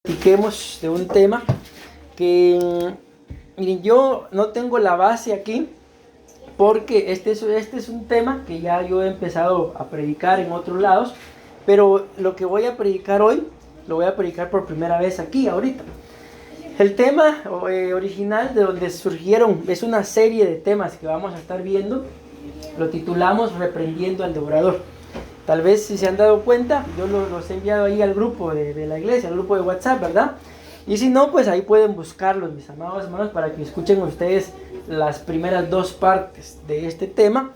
Platiquemos de un tema que, miren, yo no tengo la base aquí porque este es un tema que ya yo he empezado a predicar en otros lados, pero lo que voy a predicar hoy, lo voy a predicar por primera vez aquí, ahorita. El tema original de donde surgieron, es una serie de temas que vamos a estar viendo, lo titulamos Reprendiendo al Devorador. Tal vez si se han dado cuenta, yo los he enviado ahí al grupo de la iglesia, al grupo de WhatsApp, ¿verdad? Y si no, pues ahí pueden buscarlos, mis amados hermanos, para que escuchen ustedes las primeras dos partes de este tema.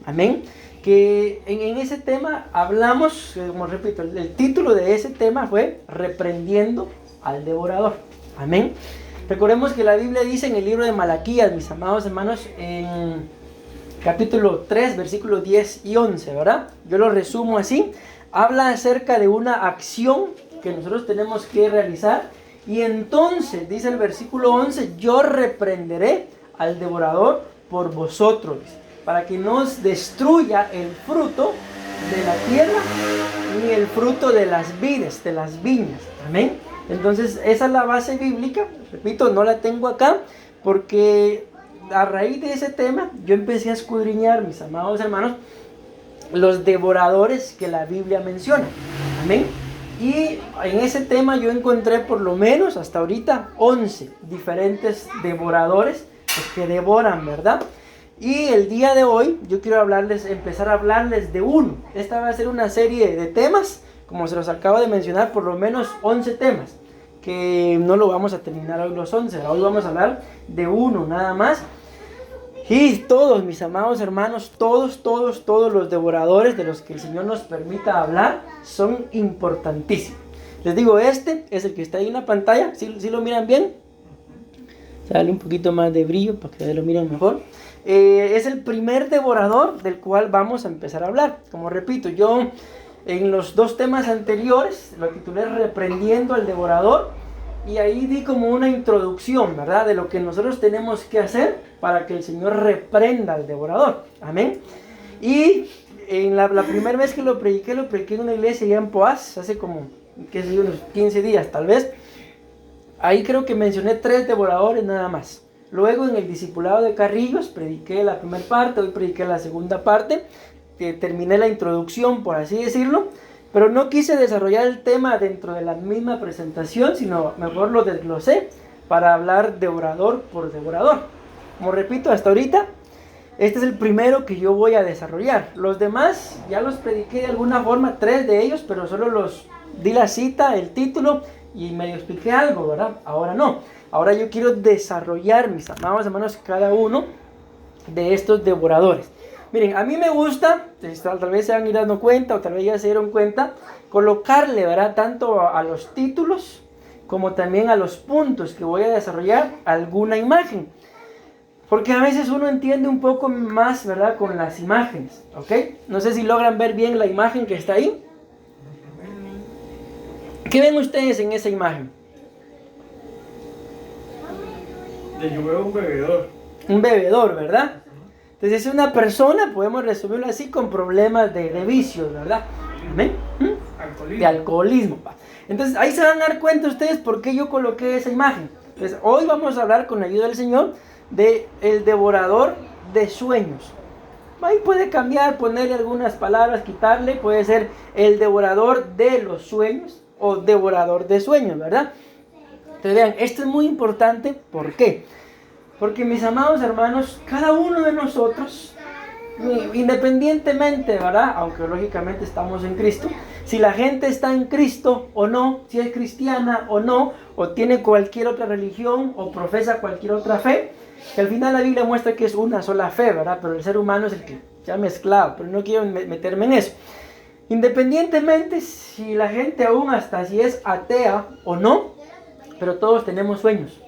Amén. Que en ese tema hablamos, como repito, el título de ese tema fue Reprendiendo al Devorador. Amén. Recordemos que la Biblia dice en el libro de Malaquías, mis amados hermanos, en capítulo 3, versículos 10 y 11, ¿verdad? Yo lo resumo así. Habla acerca de una acción que nosotros tenemos que realizar. Y entonces, dice el versículo 11, yo reprenderé al devorador por vosotros, para que no os destruya el fruto de la tierra, ni el fruto de las vides, de las viñas. Amén. Entonces, esa es la base bíblica. Repito, no la tengo acá porque a raíz de ese tema yo empecé a escudriñar, mis amados hermanos, los devoradores que la Biblia menciona. Amén. Y en ese tema yo encontré por lo menos hasta ahorita 11 diferentes devoradores que devoran, ¿verdad? Y el día de hoy yo quiero empezar a hablarles de uno. Esta va a ser una serie de temas, como se los acabo de mencionar, por lo menos 11 temas, que no lo vamos a terminar hoy los 11, hoy vamos a hablar de uno nada más. Y todos, mis amados hermanos, todos los devoradores de los que el Señor nos permita hablar son importantísimos. Les digo, este es el que está ahí en la pantalla. ¿Sí lo miran bien? Sale un poquito más de brillo para que lo miren mejor. Es el primer devorador del cual vamos a empezar a hablar. Como repito, yo en los dos temas anteriores lo titulé Reprendiendo al Devorador. Y ahí di como una introducción, ¿verdad? De lo que nosotros tenemos que hacer para que el Señor reprenda al devorador. Amén. Y en la primera vez que lo prediqué en una iglesia allá en Poás, hace como, qué sé yo, unos 15 días tal vez. Ahí creo que mencioné 3 devoradores nada más. Luego en el discipulado de Carrillos prediqué la primera parte, hoy prediqué la segunda parte. Terminé la introducción, por así decirlo. Pero no quise desarrollar el tema dentro de la misma presentación, sino mejor lo desglosé para hablar devorador por devorador. Como repito, hasta ahorita, este es el primero que yo voy a desarrollar. Los demás ya los prediqué de alguna forma, 3 de ellos, pero solo los di la cita, el título y medio expliqué algo, ¿verdad? Ahora no. Ahora yo quiero desarrollar, mis amados hermanos, cada uno de estos devoradores. Miren, a mí me gusta, tal vez se van a ir dando cuenta o tal vez ya se dieron cuenta, colocarle, ¿verdad?, tanto a los títulos como también a los puntos que voy a desarrollar alguna imagen. Porque a veces uno entiende un poco más, ¿verdad?, con las imágenes, ¿ok? No sé si logran ver bien la imagen que está ahí. ¿Qué ven ustedes en esa imagen? Yo veo un bebedor. Un bebedor, ¿verdad? Entonces es una persona, podemos resumirlo así, con problemas de vicios, ¿verdad? ¿Amén? Alcoholismo. De alcoholismo. Entonces ahí se van a dar cuenta ustedes por qué yo coloqué esa imagen. Entonces hoy vamos a hablar con la ayuda del Señor de el devorador de sueños. Ahí puede cambiar, ponerle algunas palabras, quitarle, puede ser el devorador de los sueños o devorador de sueños, ¿verdad? Entonces vean, esto es muy importante, ¿por qué? Porque mis amados hermanos, cada uno de nosotros, independientemente, ¿verdad?, aunque lógicamente estamos en Cristo, si la gente está en Cristo o no, si es cristiana o no, o tiene cualquier otra religión o profesa cualquier otra fe, que al final la Biblia muestra que es una sola fe, ¿verdad? Pero el ser humano es el que se ha mezclado, pero no quiero meterme en eso. Independientemente si la gente aún hasta si es atea o no, pero todos tenemos sueños.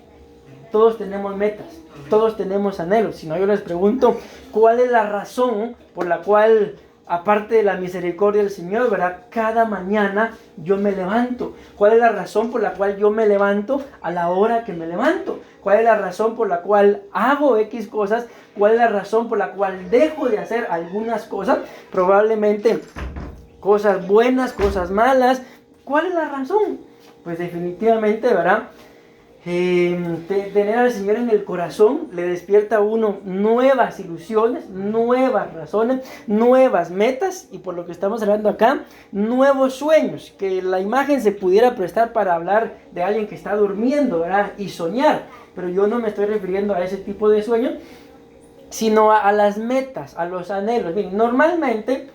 Todos tenemos metas, todos tenemos anhelos. Si no, yo les pregunto, ¿cuál es la razón por la cual, aparte de la misericordia del Señor, ¿verdad?, cada mañana yo me levanto? ¿Cuál es la razón por la cual yo me levanto a la hora que me levanto? ¿Cuál es la razón por la cual hago X cosas? ¿Cuál es la razón por la cual dejo de hacer algunas cosas? Probablemente cosas buenas, cosas malas. ¿Cuál es la razón? pues definitivamente, ¿verdad? Tener al Señor en el corazón le despierta a uno nuevas ilusiones, nuevas razones, nuevas metas, y por lo que estamos hablando acá, nuevos sueños, que la imagen se pudiera prestar para hablar de alguien que está durmiendo, ¿verdad? Y soñar, pero yo no me estoy refiriendo a ese tipo de sueños, sino a las metas, a los anhelos. Bien, normalmente,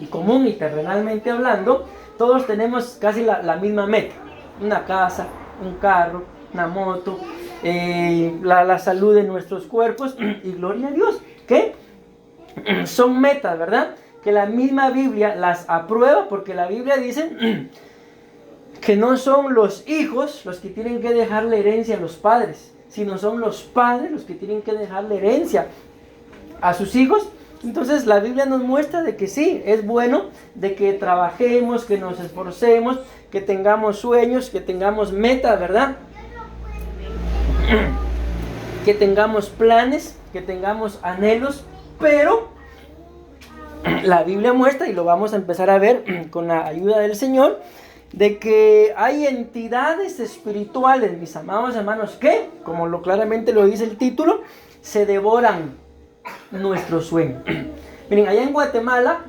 y común y terrenalmente hablando, todos tenemos casi la misma meta: una casa, un carro, una moto, la salud de nuestros cuerpos, y gloria a Dios, que son metas, ¿verdad? Que la misma Biblia las aprueba, porque la Biblia dice que no son los hijos los que tienen que dejarle herencia a los padres, sino son los padres los que tienen que dejarle herencia a sus hijos. Entonces la Biblia nos muestra de que sí, es bueno de que trabajemos, que nos esforcemos, que tengamos sueños, que tengamos metas, ¿verdad? Que tengamos planes, que tengamos anhelos, pero la Biblia muestra, y lo vamos a empezar a ver con la ayuda del Señor, de que hay entidades espirituales, mis amados hermanos, que, como claramente lo dice el título, se devoran nuestros sueños. Miren, allá en Guatemala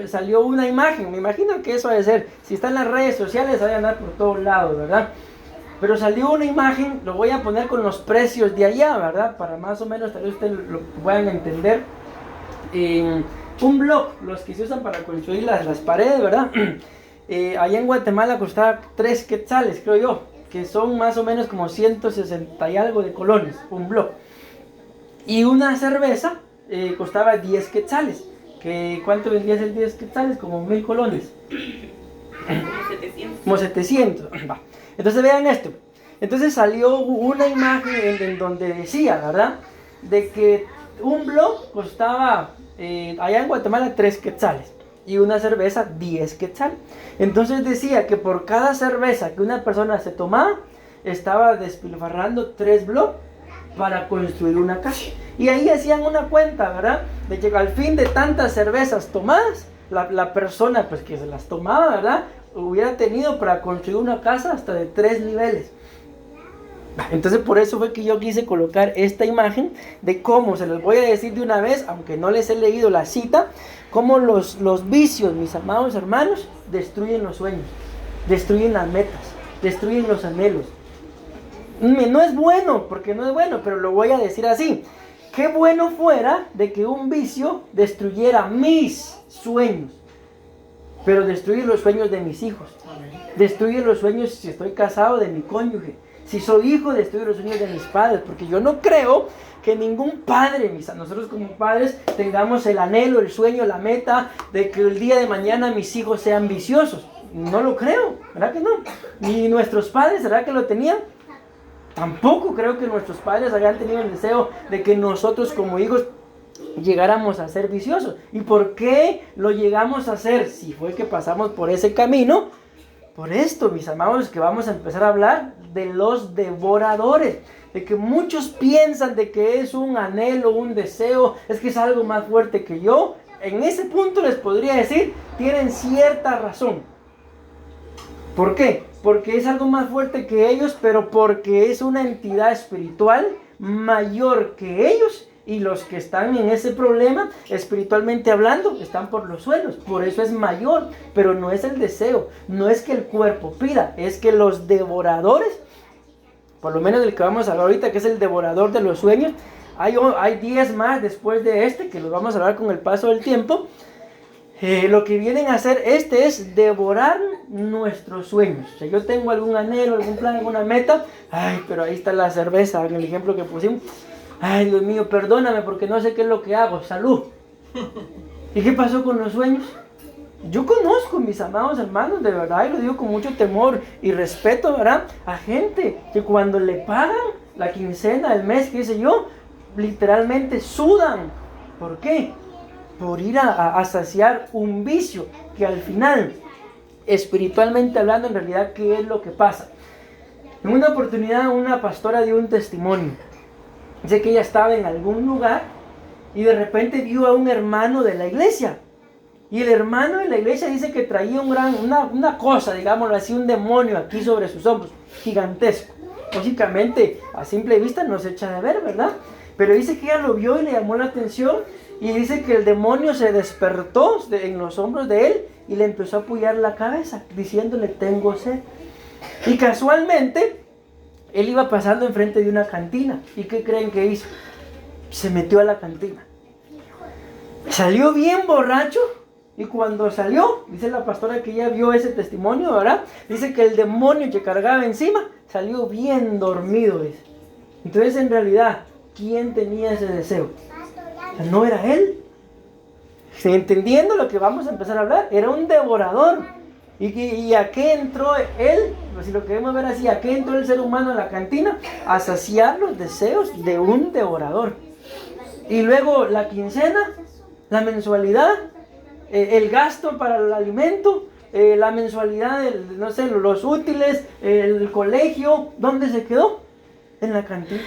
salió una imagen, me imagino que eso ha de ser, si está en las redes sociales, va a andar por todos lados, ¿verdad? Pero salió una imagen, lo voy a poner con los precios de allá, ¿verdad? Para más o menos tal vez ustedes lo puedan entender. Un block, los que se usan para construir las paredes, ¿verdad? Allá en Guatemala costaba 3 quetzales, creo yo, que son más o menos como 160 y algo de colones, un block. Y una cerveza costaba 10 quetzales. ¿Cuánto vendías el 10 quetzales? Como 1000 colones. Como 700. Va. Entonces vean esto. Entonces salió una imagen en donde decía, ¿verdad? De que un block costaba allá en Guatemala 3 quetzales. Y una cerveza 10 quetzales. Entonces decía que por cada cerveza que una persona se tomaba, estaba despilfarrando 3 blocks para construir una casa. Y ahí hacían una cuenta, ¿verdad? De que al fin de tantas cervezas tomadas, la persona pues que se las tomaba, ¿verdad?, hubiera tenido para construir una casa hasta de 3 niveles. Entonces por eso fue que yo quise colocar esta imagen de cómo, se los voy a decir de una vez, aunque no les he leído la cita, cómo los vicios, mis amados hermanos, destruyen los sueños, destruyen las metas, destruyen los anhelos. No es bueno, porque no es bueno, pero lo voy a decir así. Qué bueno fuera de que un vicio destruyera mis sueños, pero destruye los sueños de mis hijos. Destruye los sueños, si estoy casado, de mi cónyuge. Si soy hijo, destruye los sueños de mis padres, porque yo no creo que ningún padre, nosotros como padres, tengamos el anhelo, el sueño, la meta de que el día de mañana mis hijos sean viciosos. No lo creo, ¿verdad que no? Ni nuestros padres, ¿verdad que lo tenían? Tampoco creo que nuestros padres hayan tenido el deseo de que nosotros como hijos llegáramos a ser viciosos. ¿Y por qué lo llegamos a hacer? Si fue que pasamos por ese camino, por esto, mis amados, que vamos a empezar a hablar de los devoradores. De que muchos piensan de que es un anhelo, un deseo, es que es algo más fuerte que yo. En ese punto les podría decir, tienen cierta razón. ¿Por qué? Porque es algo más fuerte que ellos, pero porque es una entidad espiritual mayor que ellos, y los que están en ese problema, espiritualmente hablando, están por los suelos. Por eso es mayor, pero no es el deseo, no es que el cuerpo pida, es que los devoradores, por lo menos el que vamos a hablar ahorita, que es el devorador de los sueños, hay 10 más después de este, que los vamos a hablar con el paso del tiempo. Lo que vienen a hacer es devorar nuestros sueños. O sea, yo tengo algún anhelo, algún plan, alguna meta. Ay, pero ahí está la cerveza, en el ejemplo que pusimos. Ay, Dios mío, perdóname porque no sé qué es lo que hago. Salud. ¿Y qué pasó con los sueños? Yo conozco, mis amados hermanos, de verdad, y lo digo con mucho temor y respeto, ¿verdad?, a gente que cuando le pagan la quincena, el mes, qué sé yo, literalmente sudan. ¿Por qué? Por ir a saciar un vicio que al final, espiritualmente hablando, en realidad, ¿qué es lo que pasa? En una oportunidad una pastora dio un testimonio. Dice que ella estaba en algún lugar y de repente vio a un hermano de la iglesia Y el hermano de la iglesia dice que traía una cosa, digámoslo así, un demonio aquí sobre sus hombros, gigantesco. Lógicamente, a simple vista no se echa de ver, ¿verdad? Pero dice que ella lo vio y le llamó la atención. Y dice que el demonio se despertó en los hombros de él y le empezó a apoyar la cabeza, diciéndole, tengo sed. Y casualmente, él iba pasando enfrente de una cantina. ¿Y qué creen que hizo? Se metió a la cantina. Salió bien borracho. Y cuando salió, dice la pastora que ella vio ese testimonio, ¿verdad? Dice que el demonio que cargaba encima salió bien dormido. Dice. Entonces, en realidad, ¿quién tenía ese deseo? O sea, no era él. Entendiendo lo que vamos a empezar a hablar, era un devorador. ¿Y a qué entró él? Pues si lo queremos ver así, ¿a qué entró el ser humano en la cantina? A saciar los deseos de un devorador. Y luego la quincena, la mensualidad, el gasto para el alimento, la mensualidad, no sé, los útiles, el colegio, ¿dónde se quedó? En la cantina.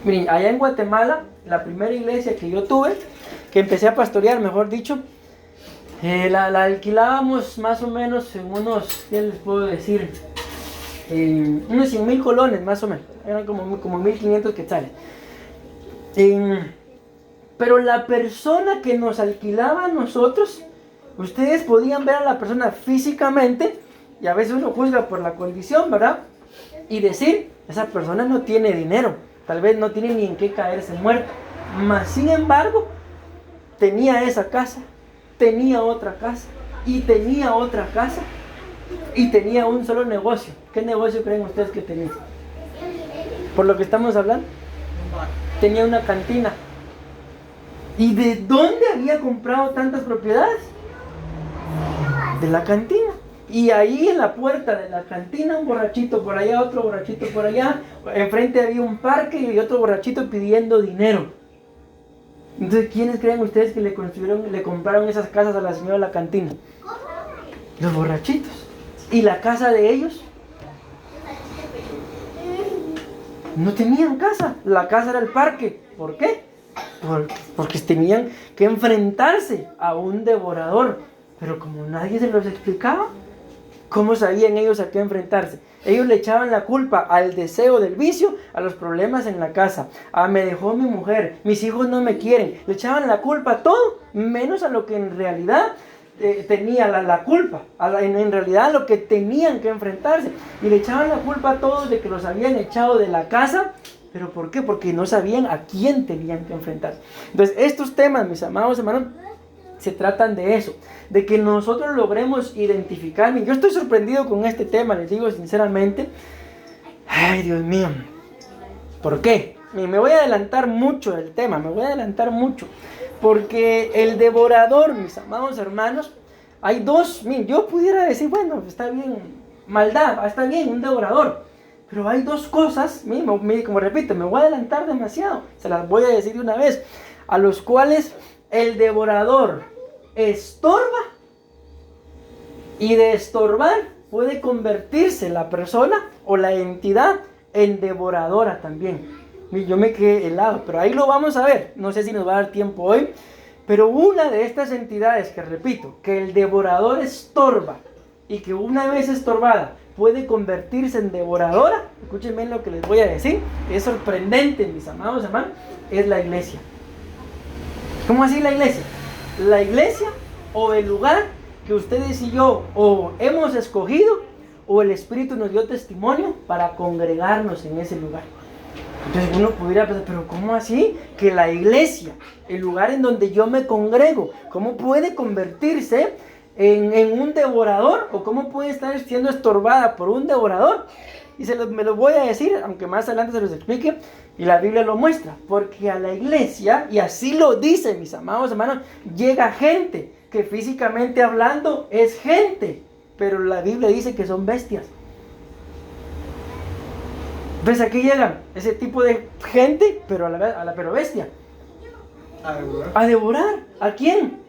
Miren, allá en Guatemala, la primera iglesia que yo tuve, que empecé a pastorear, mejor dicho, la alquilábamos más o menos en unos, ¿qué les puedo decir? Unos 100,000 colones más o menos, eran como 1,500 quetzales. Pero la persona que nos alquilaba a nosotros, ustedes podían ver a la persona físicamente, y a veces uno juzga por la condición, ¿verdad? Y decir, esa persona no tiene dinero, tal vez no tiene ni en qué caerse muerto. Mas sin embargo, tenía esa casa, tenía otra casa, y tenía otra casa, y tenía un solo negocio. ¿Qué negocio creen ustedes que tenía? Por lo que estamos hablando, tenía una cantina. ¿Y de dónde había comprado tantas propiedades? De la cantina. Y ahí en la puerta de la cantina, un borrachito por allá, otro borrachito por allá. Enfrente había un parque y otro borrachito pidiendo dinero. Entonces, ¿quiénes creen ustedes que le compraron esas casas a la señora de la cantina? Los borrachitos. ¿Y la casa de ellos? No tenían casa. La casa era el parque. ¿Por qué? Porque tenían que enfrentarse a un devorador. Pero como nadie se los explicaba, ¿cómo sabían ellos a qué enfrentarse? Ellos le echaban la culpa al deseo del vicio, a los problemas en la casa. Me dejó mi mujer, mis hijos no me quieren. Le echaban la culpa a todo, menos a lo que en realidad tenía la culpa. En realidad lo que tenían que enfrentarse. Y le echaban la culpa a todos de que los habían echado de la casa. ¿Pero por qué? Porque no sabían a quién tenían que enfrentarse. Entonces, estos temas, mis amados hermanos, se tratan de eso, de que nosotros logremos identificar. Yo estoy sorprendido con este tema, les digo sinceramente. Ay, Dios mío. ¿Por qué? Me voy a adelantar mucho del tema, porque el devorador, mis amados hermanos, hay dos. Yo pudiera decir, bueno, está bien, maldad, está bien, un devorador. Pero hay dos cosas, como repito, me voy a adelantar demasiado, se las voy a decir de una vez, a los cuales el devorador estorba, y de estorbar puede convertirse la persona o la entidad en devoradora también. Yo me quedé helado, pero ahí lo vamos a ver, no sé si nos va a dar tiempo hoy, pero una de estas entidades que repito, que el devorador estorba y que una vez estorbada puede convertirse en devoradora, escúchenme lo que les voy a decir, es sorprendente, mis amados hermanos, es la iglesia. ¿Cómo así la iglesia? La iglesia o el lugar que ustedes y yo o hemos escogido o el Espíritu nos dio testimonio para congregarnos en ese lugar. Entonces uno pudiera pensar, pero ¿cómo así? Que la iglesia, el lugar en donde yo me congrego, ¿cómo puede convertirse en un devorador? ¿O cómo puede estar siendo estorbada por un devorador? Y me lo voy a decir, aunque más adelante se los explique, y la Biblia lo muestra. Porque a la iglesia, y así lo dice, mis amados hermanos, llega gente que físicamente hablando es gente, pero la Biblia dice que son bestias. ¿Ves? Aquí llegan ese tipo de gente, pero pero bestia. A devorar. ¿A quién?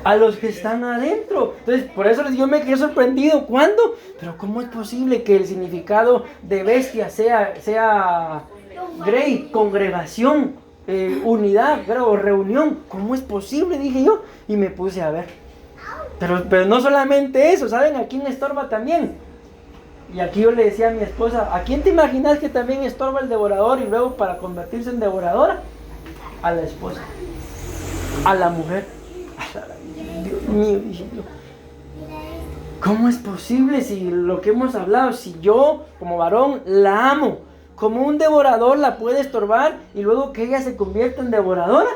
A los que están adentro. Entonces, por eso yo me quedé sorprendido. ¿Cuándo? Pero ¿cómo es posible que el significado de bestia sea grey, congregación? unidad, ¿verdad? O reunión. ¿Cómo es posible? Dije yo, y me puse a ver. Pero no solamente eso, ¿saben a quién estorba también? Y aquí yo le decía a mi esposa, ¿a quién te imaginas que también estorba el devorador y luego para convertirse en devoradora? A la esposa, a la mujer. Dios mío, dije yo, ¿cómo es posible si lo que hemos hablado, si yo como varón la amo, como un devorador la puede estorbar y luego que ella se convierta en devoradora?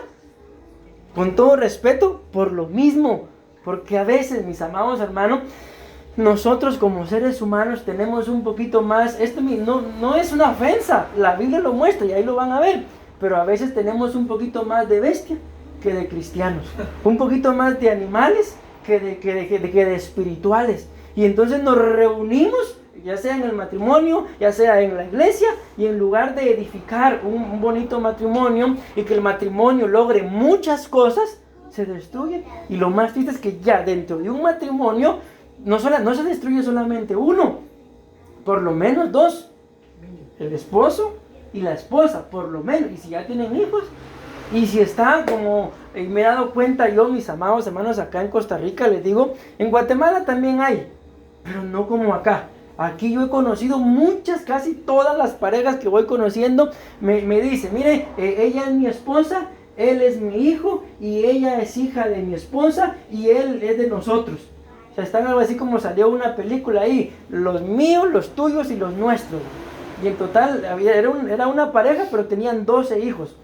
Con todo respeto, por lo mismo, porque a veces, mis amados hermanos, nosotros como seres humanos tenemos un poquito más, esto no es una ofensa, la Biblia lo muestra y ahí lo van a ver, pero a veces tenemos un poquito más de bestia que de cristianos, un poquito más de animales que de espirituales, y entonces nos reunimos, ya sea en el matrimonio, ya sea en la iglesia, y en lugar de edificar un bonito matrimonio y que el matrimonio logre muchas cosas, se destruye. Y lo más triste es que ya dentro de un matrimonio no se destruye solamente uno, por lo menos dos, el esposo y la esposa, por lo menos, y si ya tienen hijos, y si está como me he dado cuenta yo, mis amados hermanos, acá en Costa Rica, les digo, en Guatemala también hay, pero no como acá. Aquí yo he conocido muchas, casi todas las parejas que voy conociendo, me dicen, mire, ella es mi esposa, él es mi hijo, y ella es hija de mi esposa, y él es de nosotros. O sea, están algo así como salió una película ahí, los míos, los tuyos y los nuestros. Y en total, era una pareja, pero tenían 12 hijos.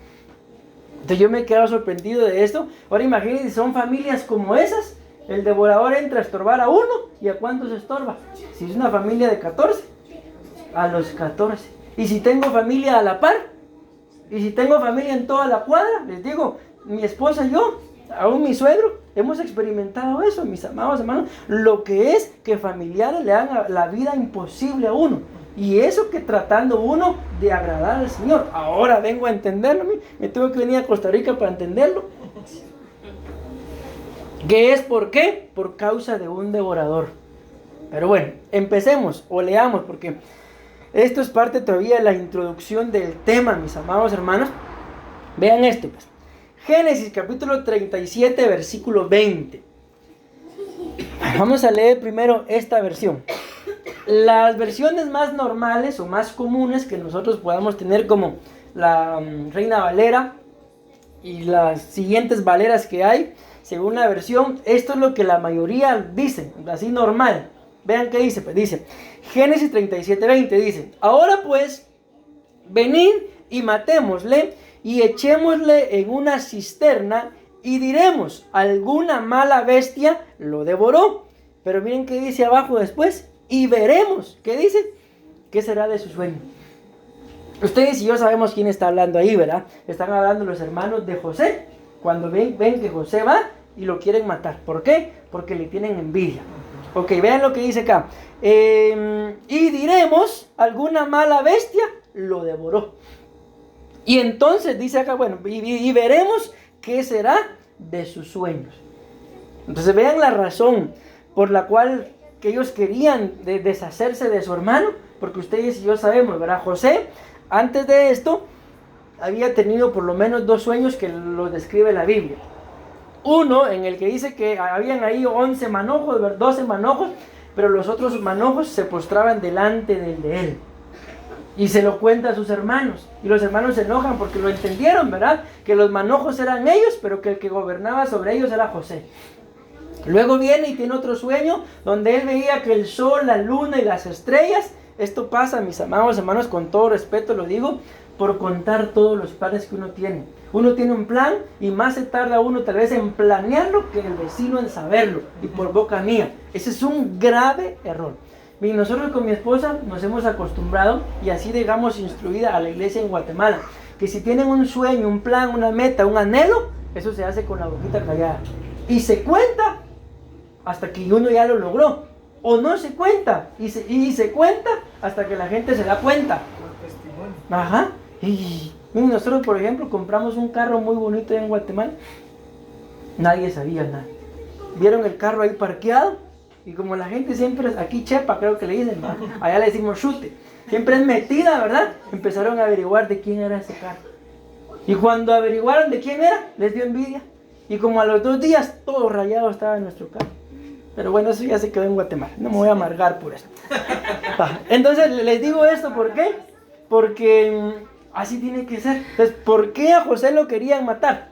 Entonces yo me he quedado sorprendido de esto. Ahora imagínense, son familias como esas. El devorador entra a estorbar a uno, ¿y a cuántos estorba? Si es una familia de 14, a los 14. Y si tengo familia a la par, y si tengo familia en toda la cuadra, les digo, mi esposa y yo, aún mi suegro, hemos experimentado eso, mis amados hermanos, lo que es que familiares le hagan la vida imposible a uno. Y eso que tratando uno de agradar al Señor. Ahora vengo a entenderlo, me tuve que venir a Costa Rica para entenderlo. ¿Qué es por qué? Por causa de un devorador. Pero bueno, empecemos o leamos, porque esto es parte todavía de la introducción del tema, mis amados hermanos. Vean esto, pues. Génesis capítulo 37, versículo 20. Vamos a leer primero esta versión. Las versiones más normales o más comunes que nosotros podamos tener, como la Reina Valera y las siguientes Valeras que hay, según la versión, esto es lo que la mayoría dicen, así normal. Vean qué dice, pues dice, Génesis 37, 20, dice, ahora pues, venid y matémosle y echémosle en una cisterna y diremos, alguna mala bestia lo devoró. Pero miren qué dice abajo después, y veremos, ¿qué dice? ¿Qué será de su sueño? Ustedes y yo sabemos quién está hablando ahí, ¿verdad? Están hablando los hermanos de José, cuando ven que José va y lo quieren matar. ¿Por qué? Porque le tienen envidia. Ok, vean lo que dice acá. Y diremos, alguna mala bestia lo devoró. Y entonces dice acá, bueno, y veremos qué será de sus sueños. Entonces vean la razón por la cual que ellos querían deshacerse de su hermano, porque ustedes y yo sabemos, ¿verdad? José, antes de esto, había tenido por lo menos 2 sueños que lo describe la Biblia. Uno en el que dice que habían ahí 11 manojos, 12 manojos, pero los otros manojos se postraban delante del de él. Y se lo cuenta a sus hermanos. Y los hermanos se enojan porque lo entendieron, ¿verdad? Que los manojos eran ellos, pero que el que gobernaba sobre ellos era José. Luego viene y tiene otro sueño donde él veía que el sol, la luna y las estrellas, esto pasa, mis amados hermanos, con todo respeto lo digo, por contar todos los planes que uno tiene. Uno tiene un plan y más se tarda uno tal vez en planearlo que el vecino en saberlo, y por boca mía. Ese es un grave error. Y nosotros con mi esposa nos hemos acostumbrado, y así dejamos instruida a la iglesia en Guatemala, que si tienen un sueño, un plan, una meta, un anhelo, eso se hace con la boquita callada. Y se cuenta hasta que uno ya lo logró. O no se cuenta, y se cuenta hasta que la gente se da cuenta. Por testimonio. Ajá. Y nosotros, por ejemplo, compramos un carro muy bonito en Guatemala. Nadie sabía nada. Vieron el carro ahí parqueado. Y como la gente siempre es aquí chepa, creo que le dicen, ¿verdad? Allá le decimos chute. Siempre es metida, ¿verdad? Empezaron a averiguar de quién era ese carro. Y cuando averiguaron de quién era, les dio envidia. Y como a los 2 días, todo rayado estaba en nuestro carro. Pero bueno, eso ya se quedó en Guatemala. No me voy a amargar por eso. Entonces les digo esto, ¿por qué? Porque así tiene que ser. Entonces, ¿por qué a José lo querían matar?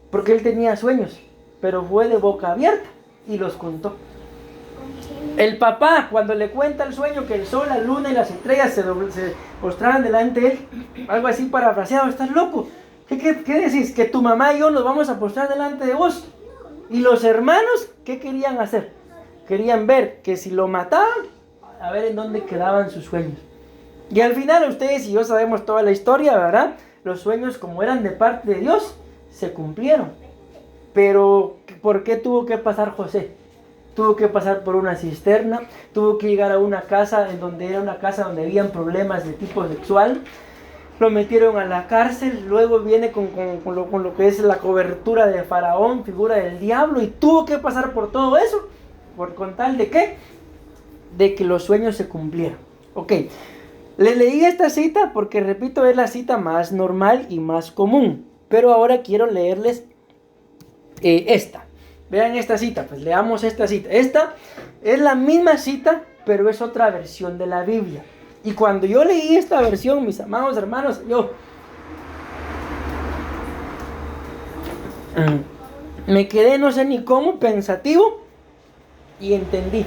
Porque él tenía sueños, pero fue de boca abierta y los contó. El papá, cuando le cuenta el sueño que el sol, la luna y las estrellas se postraban delante de él, algo así parafraseado, ¿estás loco? ¿Qué decís? Que tu mamá y yo nos vamos a postrar delante de vos. Y los hermanos, ¿qué querían hacer? Querían ver que si lo mataban, a ver en dónde quedaban sus sueños. Y al final ustedes y yo sabemos toda la historia, ¿verdad? Los sueños, como eran de parte de Dios, se cumplieron. Pero ¿por qué tuvo que pasar José? Tuvo que pasar por una cisterna, tuvo que llegar a una casa donde habían problemas de tipo sexual. Lo metieron a la cárcel, luego viene con lo que es la cobertura de Faraón, figura del diablo, y tuvo que pasar por todo eso, con tal de ¿qué? De que los sueños se cumplieran. Ok, le leí esta cita porque, repito, es la cita más normal y más común, pero ahora quiero leerles esta. Vean esta cita, pues leamos esta cita. Esta es la misma cita, pero es otra versión de la Biblia. Y cuando yo leí esta versión, mis amados hermanos, yo me quedé, no sé ni cómo, pensativo, y entendí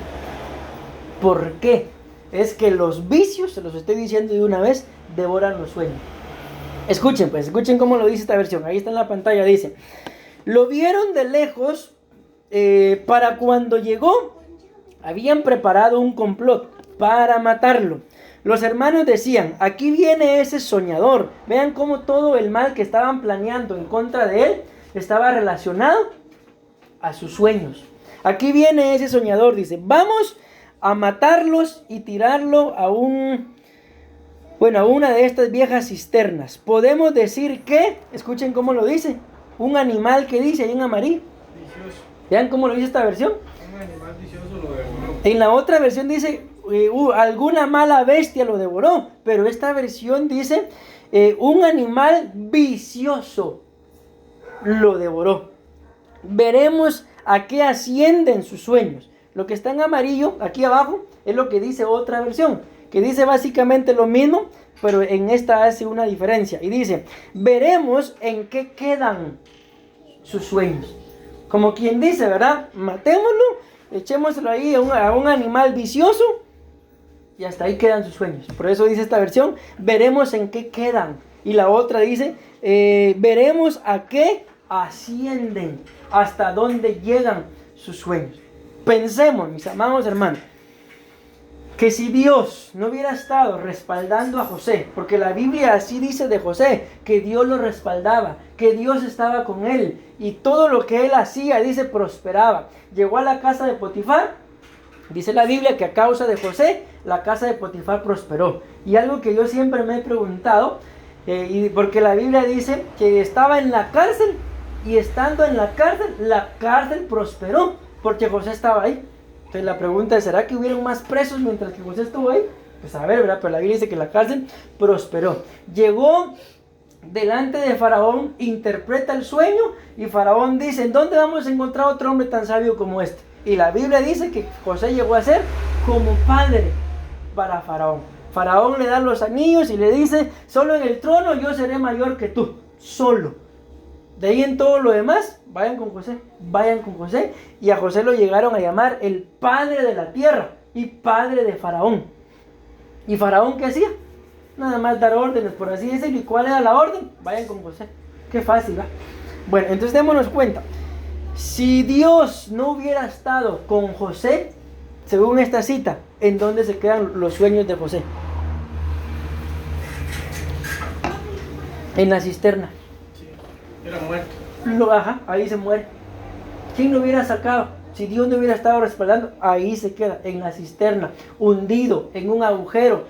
por qué es que los vicios, se los estoy diciendo de una vez, devoran los sueños. Escuchen pues, escuchen cómo lo dice esta versión. Ahí está en la pantalla, dice: lo vieron de lejos, para cuando llegó, habían preparado un complot para matarlo. Los hermanos decían: aquí viene ese soñador. Vean cómo todo el mal que estaban planeando en contra de él estaba relacionado a sus sueños. Aquí viene ese soñador, dice: vamos a matarlos y tirarlo a una de estas viejas cisternas. Podemos decir que, escuchen cómo lo dice, un animal que dice ahí en amarillo. Vicioso. Vean cómo lo dice esta versión. Un animal vicioso lo devoró. En la otra versión dice alguna mala bestia lo devoró, pero esta versión dice un animal vicioso lo devoró. Veremos a qué ascienden sus sueños. Lo que está en amarillo aquí abajo es lo que dice otra versión, que dice básicamente lo mismo, pero en esta hace una diferencia y dice: veremos en qué quedan sus sueños. Como quien dice, ¿verdad? Matémoslo, echémoslo ahí a un animal vicioso y hasta ahí quedan sus sueños. Por eso dice esta versión: veremos en qué quedan. Y la otra dice: veremos a qué ascienden, hasta dónde llegan sus sueños. Pensemos, mis amados hermanos, que si Dios no hubiera estado respaldando a José, porque la Biblia así dice de José, que Dios lo respaldaba, que Dios estaba con él, y todo lo que él hacía, dice, prosperaba. Llegó a la casa de Potifar, dice la Biblia que a causa de José, la casa de Potifar prosperó. Y algo que yo siempre me he preguntado, porque la Biblia dice que estaba en la cárcel, y estando en la cárcel prosperó, porque José estaba ahí. Entonces la pregunta es: ¿será que hubieron más presos mientras que José estuvo ahí? Pues a ver, ¿verdad? Pero la Biblia dice que la cárcel prosperó. Llegó delante de Faraón, interpreta el sueño, y Faraón dice: ¿en dónde vamos a encontrar otro hombre tan sabio como este? Y la Biblia dice que José llegó a ser como padre para Faraón. Faraón le da los anillos y le dice: solo en el trono yo seré mayor que tú, solo. De ahí en todo lo demás, vayan con José. Y a José lo llegaron a llamar el padre de la tierra y padre de Faraón. ¿Y Faraón qué hacía? Nada más dar órdenes, por así decirlo. ¿Y cuál era la orden? Vayan con José. Qué fácil, ¿va? Bueno, entonces démonos cuenta. Si Dios no hubiera estado con José, según esta cita, ¿en dónde se quedan los sueños de José? En la cisterna. Era muerto. Ahí se muere. ¿Quién lo hubiera sacado? Si Dios no hubiera estado respaldando, ahí se queda, en la cisterna, hundido, en un agujero.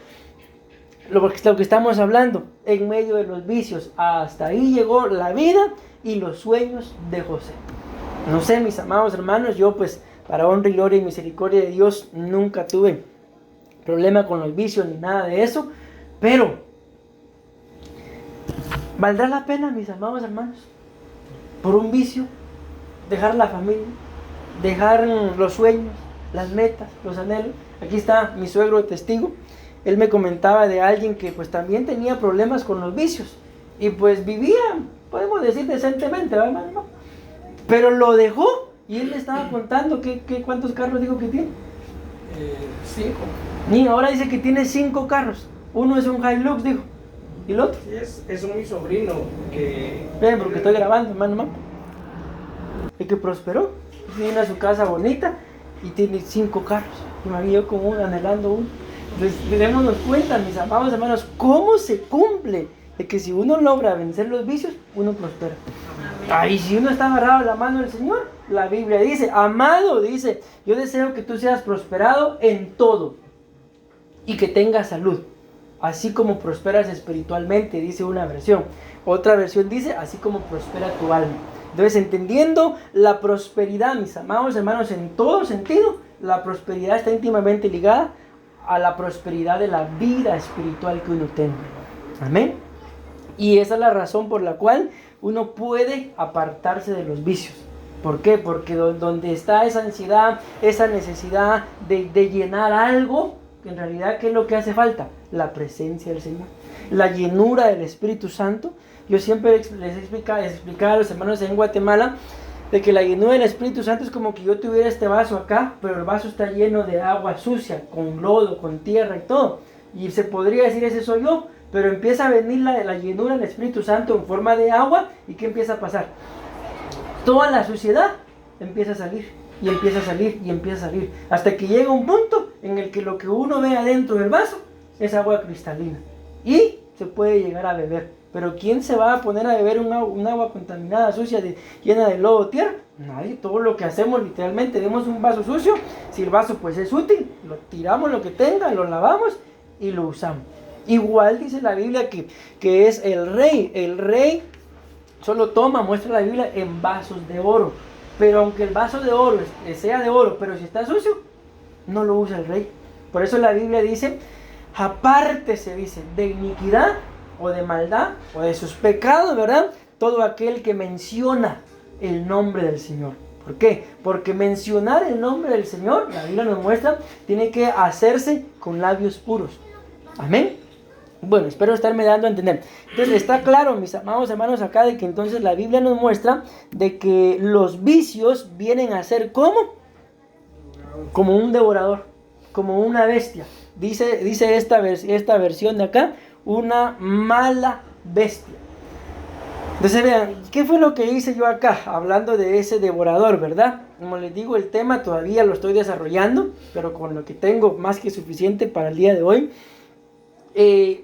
Lo que estamos hablando, en medio de los vicios. Hasta ahí llegó la vida y los sueños de José. No sé, mis amados hermanos, yo pues, para honra y gloria y misericordia de Dios, nunca tuve problema con los vicios ni nada de eso. Pero ¿Valdrá la pena, mis amados hermanos, por un vicio, dejar la familia, dejar los sueños, las metas, los anhelos? Aquí está mi suegro de testigo. Él me comentaba de alguien que pues también tenía problemas con los vicios y pues vivía, podemos decir, decentemente, ¿verdad, hermano? Pero lo dejó y él me estaba contando cuántos carros dijo que tiene. 5. Y ahora dice que tiene 5 carros. Uno es un Hilux, dijo. ¿Y el otro? Es mi sobrino que... Ven, porque estoy grabando, hermano. El que prosperó. Tiene a su casa bonita y tiene 5 carros. Y me yo con uno, anhelando uno. Entonces, démonos cuenta, mis amados hermanos, cómo se cumple de que si uno logra vencer los vicios, uno prospera. Ay, si uno está agarrado a la mano del Señor, la Biblia dice, amado, dice, yo deseo que tú seas prosperado en todo y que tengas salud, así como prosperas espiritualmente, dice una versión. Otra versión dice, así como prospera tu alma. Entonces, entendiendo la prosperidad, mis amados hermanos, en todo sentido, la prosperidad está íntimamente ligada a la prosperidad de la vida espiritual que uno tenga. Amén. Y esa es la razón por la cual uno puede apartarse de los vicios. ¿Por qué? Porque donde está esa ansiedad, esa necesidad de llenar algo, en realidad, ¿qué es lo que hace falta? La presencia del Señor, la llenura del Espíritu Santo. Yo siempre les explicaba a los hermanos en Guatemala de que la llenura del Espíritu Santo es como que yo tuviera este vaso acá, pero el vaso está lleno de agua sucia, con lodo, con tierra y todo. Y se podría decir, ese soy yo. Pero empieza a venir la llenura del Espíritu Santo en forma de agua. ¿Y qué empieza a pasar? Toda la suciedad empieza a salir. Y empieza a salir, y empieza a salir. Hasta que llega un punto en el que lo que uno ve adentro del vaso es agua cristalina. Y se puede llegar a beber. Pero ¿quién se va a poner a beber un agua contaminada, sucia, llena de lodo, tierra? Nadie. Todo lo que hacemos literalmente, vemos un vaso sucio. Si el vaso pues es útil, lo tiramos lo que tenga, lo lavamos y lo usamos. Igual dice la Biblia que es el rey. El rey solo muestra la Biblia en vasos de oro. Pero aunque el vaso de oro sea de oro, pero si está sucio, no lo usa el rey. Por eso la Biblia dice, apártese, dice, de iniquidad o de maldad o de sus pecados, ¿verdad? Todo aquel que menciona el nombre del Señor. ¿Por qué? Porque mencionar el nombre del Señor, la Biblia nos muestra, tiene que hacerse con labios puros. Amén. Bueno, espero estarme dando a entender. Entonces está claro, mis amados hermanos, acá de que entonces la Biblia nos muestra de que los vicios vienen a ser como un devorador, como una bestia. Dice esta versión de acá, una mala bestia. Entonces vean, ¿qué fue lo que hice yo acá? Hablando de ese devorador, ¿verdad? Como les digo, el tema todavía lo estoy desarrollando, pero con lo que tengo más que suficiente para el día de hoy.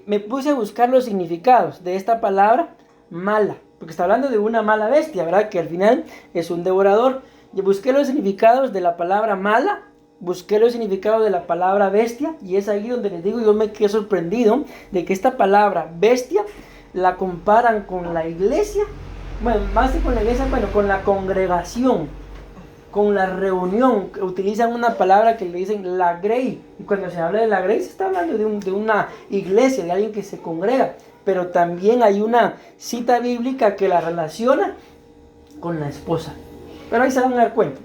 Me puse a buscar los significados de esta palabra mala, porque está hablando de una mala bestia, ¿verdad? Que al final es un devorador. Yo busqué los significados de la palabra mala, busqué los significados de la palabra bestia, y es ahí donde les digo, yo me quedé sorprendido de que esta palabra bestia la comparan con la iglesia, bueno, más que con la iglesia, bueno, con la congregación, con la reunión. Utilizan una palabra que le dicen la grey, y cuando se habla de la grey se está hablando de una iglesia, de alguien que se congrega, pero también hay una cita bíblica que la relaciona con la esposa, pero ahí se van a dar cuenta.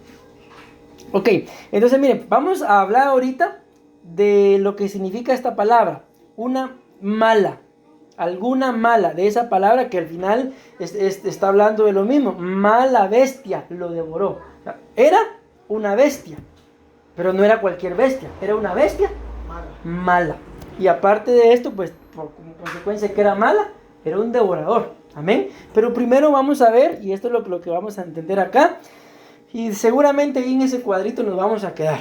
Ok, entonces miren, vamos a hablar ahorita de lo que significa esta palabra, una mala, alguna mala, de esa palabra que al final está hablando de lo mismo, mala bestia lo devoró. Era una bestia, pero no era cualquier bestia, era una bestia mala. Y aparte de esto, pues por consecuencia que era mala, era un devorador. Amén. Pero primero vamos a ver, y esto es lo que vamos a entender acá, y seguramente ahí en ese cuadrito nos vamos a quedar.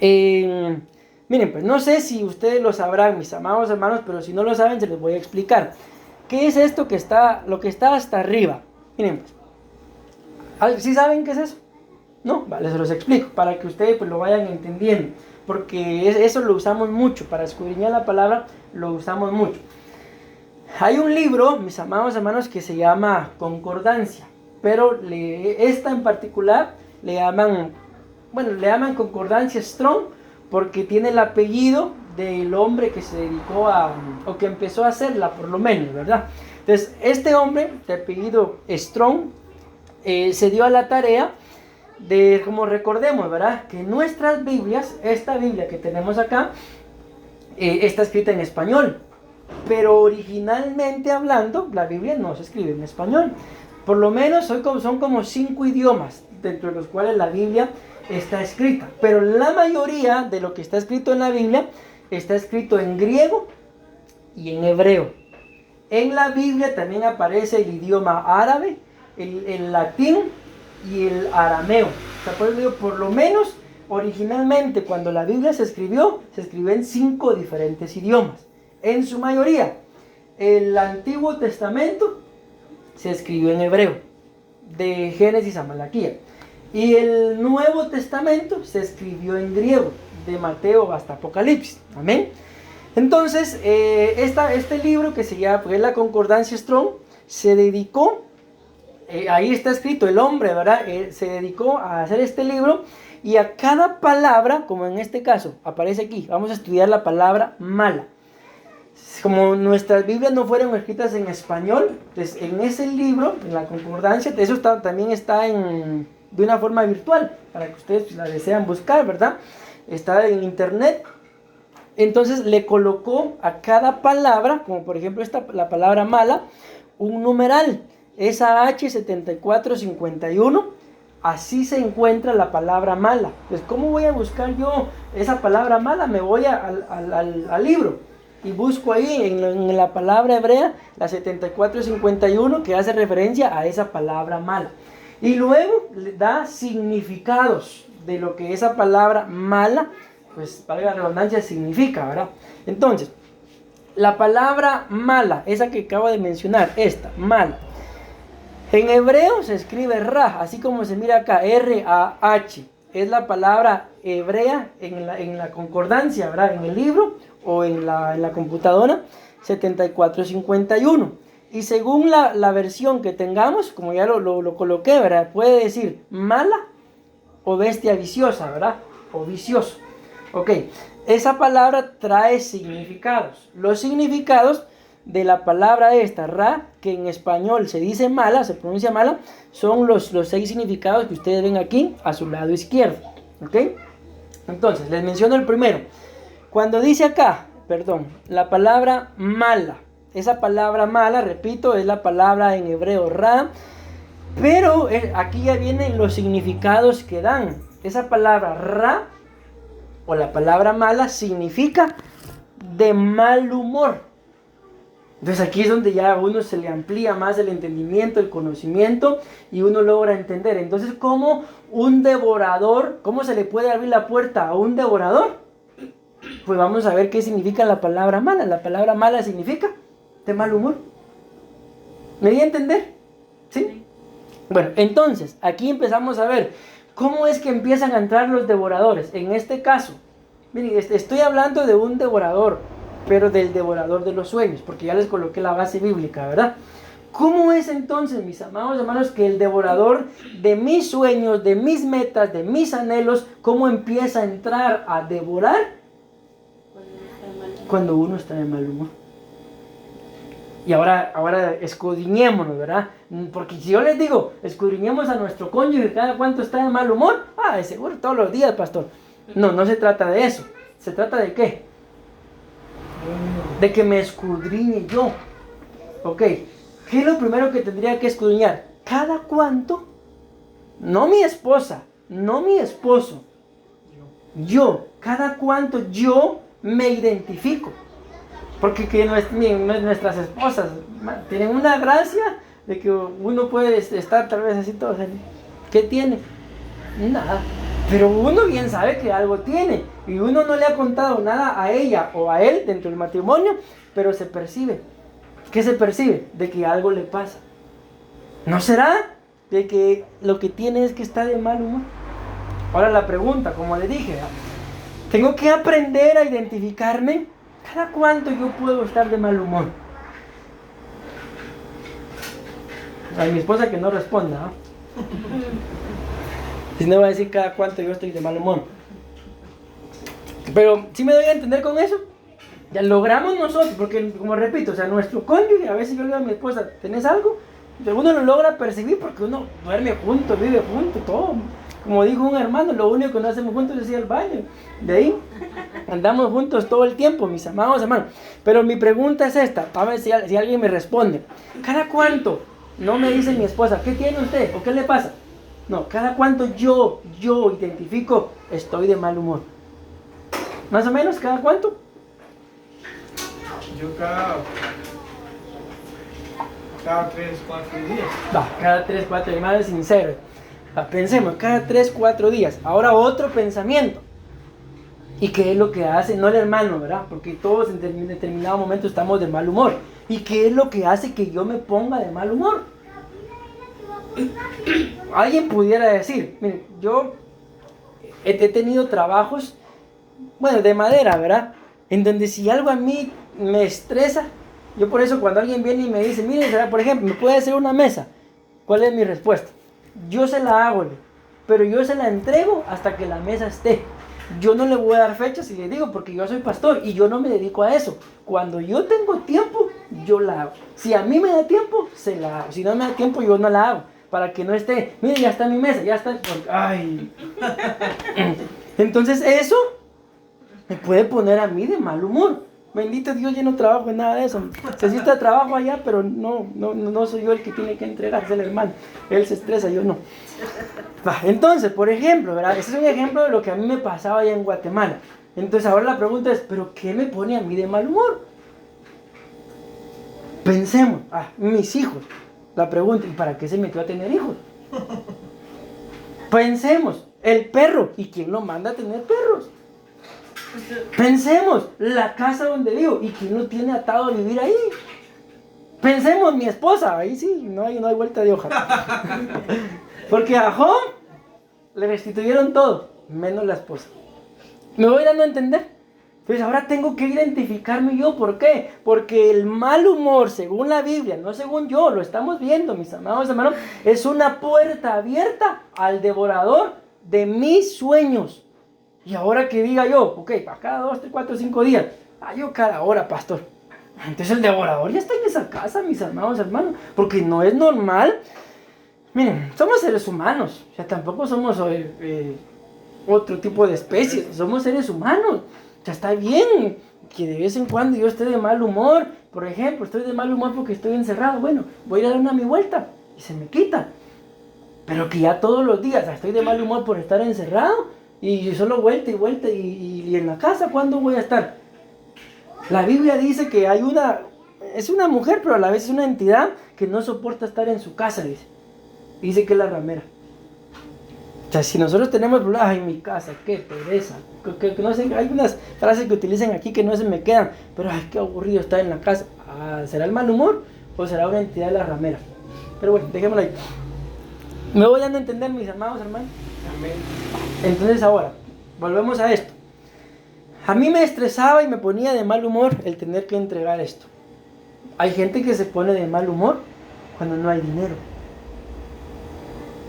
Miren, pues no sé si ustedes lo sabrán, mis amados hermanos, pero si no lo saben, se los voy a explicar. ¿Qué es esto lo que está hasta arriba? Miren, pues, ¿sí saben qué es eso? No, vale, se los explico para que ustedes pues lo vayan entendiendo, porque eso lo usamos mucho, para escudriñar la palabra lo usamos mucho. Hay un libro, mis amados hermanos, que se llama Concordancia, pero esta en particular le llaman Concordancia Strong, porque tiene el apellido del hombre que se dedicó o que empezó a hacerla, por lo menos, ¿verdad? Entonces, este hombre, de apellido Strong, se dio a la tarea de, como recordemos, ¿verdad? Que nuestras Biblias, esta Biblia que tenemos acá, está escrita en español. Pero originalmente hablando, la Biblia no se escribe en español. Por lo menos son como 5 idiomas, dentro de los cuales la Biblia está escrita. Pero la mayoría de lo que está escrito en la Biblia está escrito en griego y en hebreo. En la Biblia también aparece el idioma árabe, el latín y el arameo. O sea, por eso digo, por lo menos originalmente cuando la Biblia se escribió en 5 diferentes idiomas. En su mayoría, el Antiguo Testamento se escribió en hebreo, de Génesis a Malaquía. Y el Nuevo Testamento se escribió en griego, de Mateo hasta Apocalipsis. Amén. Entonces, este libro que se llama, pues, la Concordancia Strong, se dedicó, ahí está escrito el hombre, ¿verdad? Se dedicó a hacer este libro, y a cada palabra, como en este caso, aparece aquí, vamos a estudiar la palabra mala. Como nuestras Biblias no fueron escritas en español, entonces en ese libro, en la Concordancia, eso también está de una forma virtual, para que ustedes la desean buscar, ¿verdad? Está en internet. Entonces le colocó a cada palabra, como por ejemplo la palabra mala, un numeral, esa H7451, así se encuentra la palabra mala. Pues ¿cómo voy a buscar yo esa palabra mala? Me voy al libro y busco ahí en la palabra hebrea, la 7451, que hace referencia a esa palabra mala. Y luego le da significados de lo que esa palabra mala, pues valga la redundancia, significa, ¿verdad? Entonces, la palabra mala, esa que acabo de mencionar, esta, mala, en hebreo se escribe ra, así como se mira acá, R-A-H. Es la palabra hebrea en la concordancia, ¿verdad? En el libro o en la computadora, 7451. Y según la versión que tengamos, como ya lo coloqué, ¿verdad? Puede decir mala o bestia viciosa, ¿verdad? O vicioso. Ok, esa palabra trae significados. Los significados de la palabra esta, ra, que en español se dice mala, se pronuncia mala, son los 6 significados que ustedes ven aquí a su lado izquierdo. ¿Ok? Entonces, les menciono el primero. Cuando dice acá, la palabra mala, esa palabra mala, repito, es la palabra en hebreo ra, pero aquí ya vienen los significados que dan. Esa palabra ra, o la palabra mala, significa de mal humor. Entonces aquí es donde ya a uno se le amplía más el entendimiento, el conocimiento, y uno logra entender. Entonces, ¿cómo un devorador, cómo se le puede abrir la puerta a un devorador? Pues vamos a ver qué significa la palabra mala. La palabra mala significa de mal humor. ¿Me di a entender? ¿Sí? Bueno, entonces, aquí empezamos a ver cómo es que empiezan a entrar los devoradores. En este caso, miren, estoy hablando de un devorador, pero del devorador de los sueños, porque ya les coloqué la base bíblica, ¿verdad? ¿Cómo es entonces, mis amados hermanos, que el devorador de mis sueños, de mis metas, de mis anhelos, cómo empieza a entrar a devorar? Cuando uno está de mal humor. Y ahora escudriñémonos, ¿verdad? Porque si yo les digo, escudriñemos a nuestro cónyuge cada cuánto está de mal humor, de seguro todos los días, pastor. No se trata de eso. ¿Se trata de qué? De que me escudriñe yo. Ok, ¿qué es lo primero que tendría que escudriñar? ¿Cada cuánto? No mi esposa, no mi esposo. Yo, ¿cada cuánto yo me identifico? Porque nuestras esposas tienen una gracia de que uno puede estar tal vez así todo. ¿Qué tiene? Nada. Pero uno bien sabe que algo tiene. Y uno no le ha contado nada a ella o a él dentro del matrimonio, pero se percibe. ¿Qué se percibe? De que algo le pasa. ¿No será de que lo que tiene es que está de mal humor? Ahora la pregunta, como le dije, tengo que aprender a identificarme. ¿Cada cuánto yo puedo estar de mal humor? A mi esposa que no responda, ¿no? Si no va a decir cada cuánto yo estoy de mal humor. Pero, ¿sí me doy a entender con eso? Ya logramos nosotros, porque como repito, o sea, nuestro cónyuge, a veces yo le digo a mi esposa, ¿tenés algo? Uno lo logra percibir porque uno duerme juntos, vive juntos, todo. Como dijo un hermano, lo único que no hacemos juntos es ir al baño. De ahí andamos juntos todo el tiempo, mis amados hermanos. Pero mi pregunta es esta, a ver si alguien me responde. ¿Cada cuánto? No me dice mi esposa, ¿qué tiene usted? ¿O qué le pasa? No, cada cuánto yo identifico, estoy de mal humor. Más o menos, ¿cada cuánto? Yo cada 3, 4 días. Va, cada 3, 4 días, más sincero. Va, pensemos, cada 3, 4 días. Ahora otro pensamiento. ¿Y qué es lo que hace? No el hermano, ¿verdad? Porque todos en determinado momento estamos de mal humor. ¿Y qué es lo que hace que yo me ponga de mal humor? Alguien pudiera decir, mire, yo he tenido trabajos, bueno, de madera, ¿verdad? En donde si algo a mí me estresa, yo por eso cuando alguien viene y me dice, mire, por ejemplo, ¿me puede hacer una mesa? ¿Cuál es mi respuesta? Yo se la hago, pero yo se la entrego hasta que la mesa esté. Yo no le voy a dar fechas y le digo porque yo soy pastor y yo no me dedico a eso. Cuando yo tengo tiempo, yo la hago. Si a mí me da tiempo, se la hago. Si no me da tiempo, yo no la hago. Para que no esté, mire, ya está mi mesa, ya está. Ay. Entonces eso me puede poner a mí de mal humor. Bendito Dios, yo no trabajo en nada de eso. Se sienta trabajo allá, pero no soy yo el que tiene que entregar, es el hermano. Él se estresa, yo no. Entonces, por ejemplo, ¿verdad? Ese es un ejemplo de lo que a mí me pasaba allá en Guatemala. Entonces ahora la pregunta es, ¿pero qué me pone a mí de mal humor? Pensemos, mis hijos. La pregunta, ¿y para qué se metió a tener hijos? Pensemos, el perro, ¿y quién lo manda a tener perros? Pensemos, la casa donde vivo, ¿y quién lo tiene atado a vivir ahí? Pensemos, mi esposa, ahí sí, no hay vuelta de hoja. Porque a Job le restituyeron todo, menos la esposa. ¿Me voy dando a entender? Entonces ahora tengo que identificarme yo, ¿por qué? Porque el mal humor, según la Biblia, no según yo, lo estamos viendo, mis amados hermanos, es una puerta abierta al devorador de mis sueños. Y ahora que diga yo, ok, para cada 2, 3, 4, 5 días, yo cada hora, pastor. Entonces el devorador ya está en esa casa, mis amados hermanos, porque no es normal. Miren, somos seres humanos, o sea, tampoco somos otro tipo de especie, somos seres humanos. O sea, está bien que de vez en cuando yo esté de mal humor. Por ejemplo, estoy de mal humor porque estoy encerrado. Bueno, voy a ir a dar una mi vuelta y se me quita. Pero que ya todos los días estoy de mal humor por estar encerrado y solo vuelta y vuelta y en la casa, ¿cuándo voy a estar? La Biblia dice que es una mujer, pero a la vez es una entidad que no soporta estar en su casa, dice que es la ramera. O sea, si nosotros tenemos problemas, ay, mi casa, qué pereza. Que no sé, hay unas frases que utilizan aquí que no se me quedan, pero ay, qué aburrido estar en la casa. ¿Será el mal humor o será una entidad de la ramera? Pero bueno, dejémoslo ahí. ¿Me voy dando a entender, mis amados hermanos? Amén. Entonces ahora, volvemos a esto. A mí me estresaba y me ponía de mal humor el tener que entregar esto. Hay gente que se pone de mal humor cuando no hay dinero.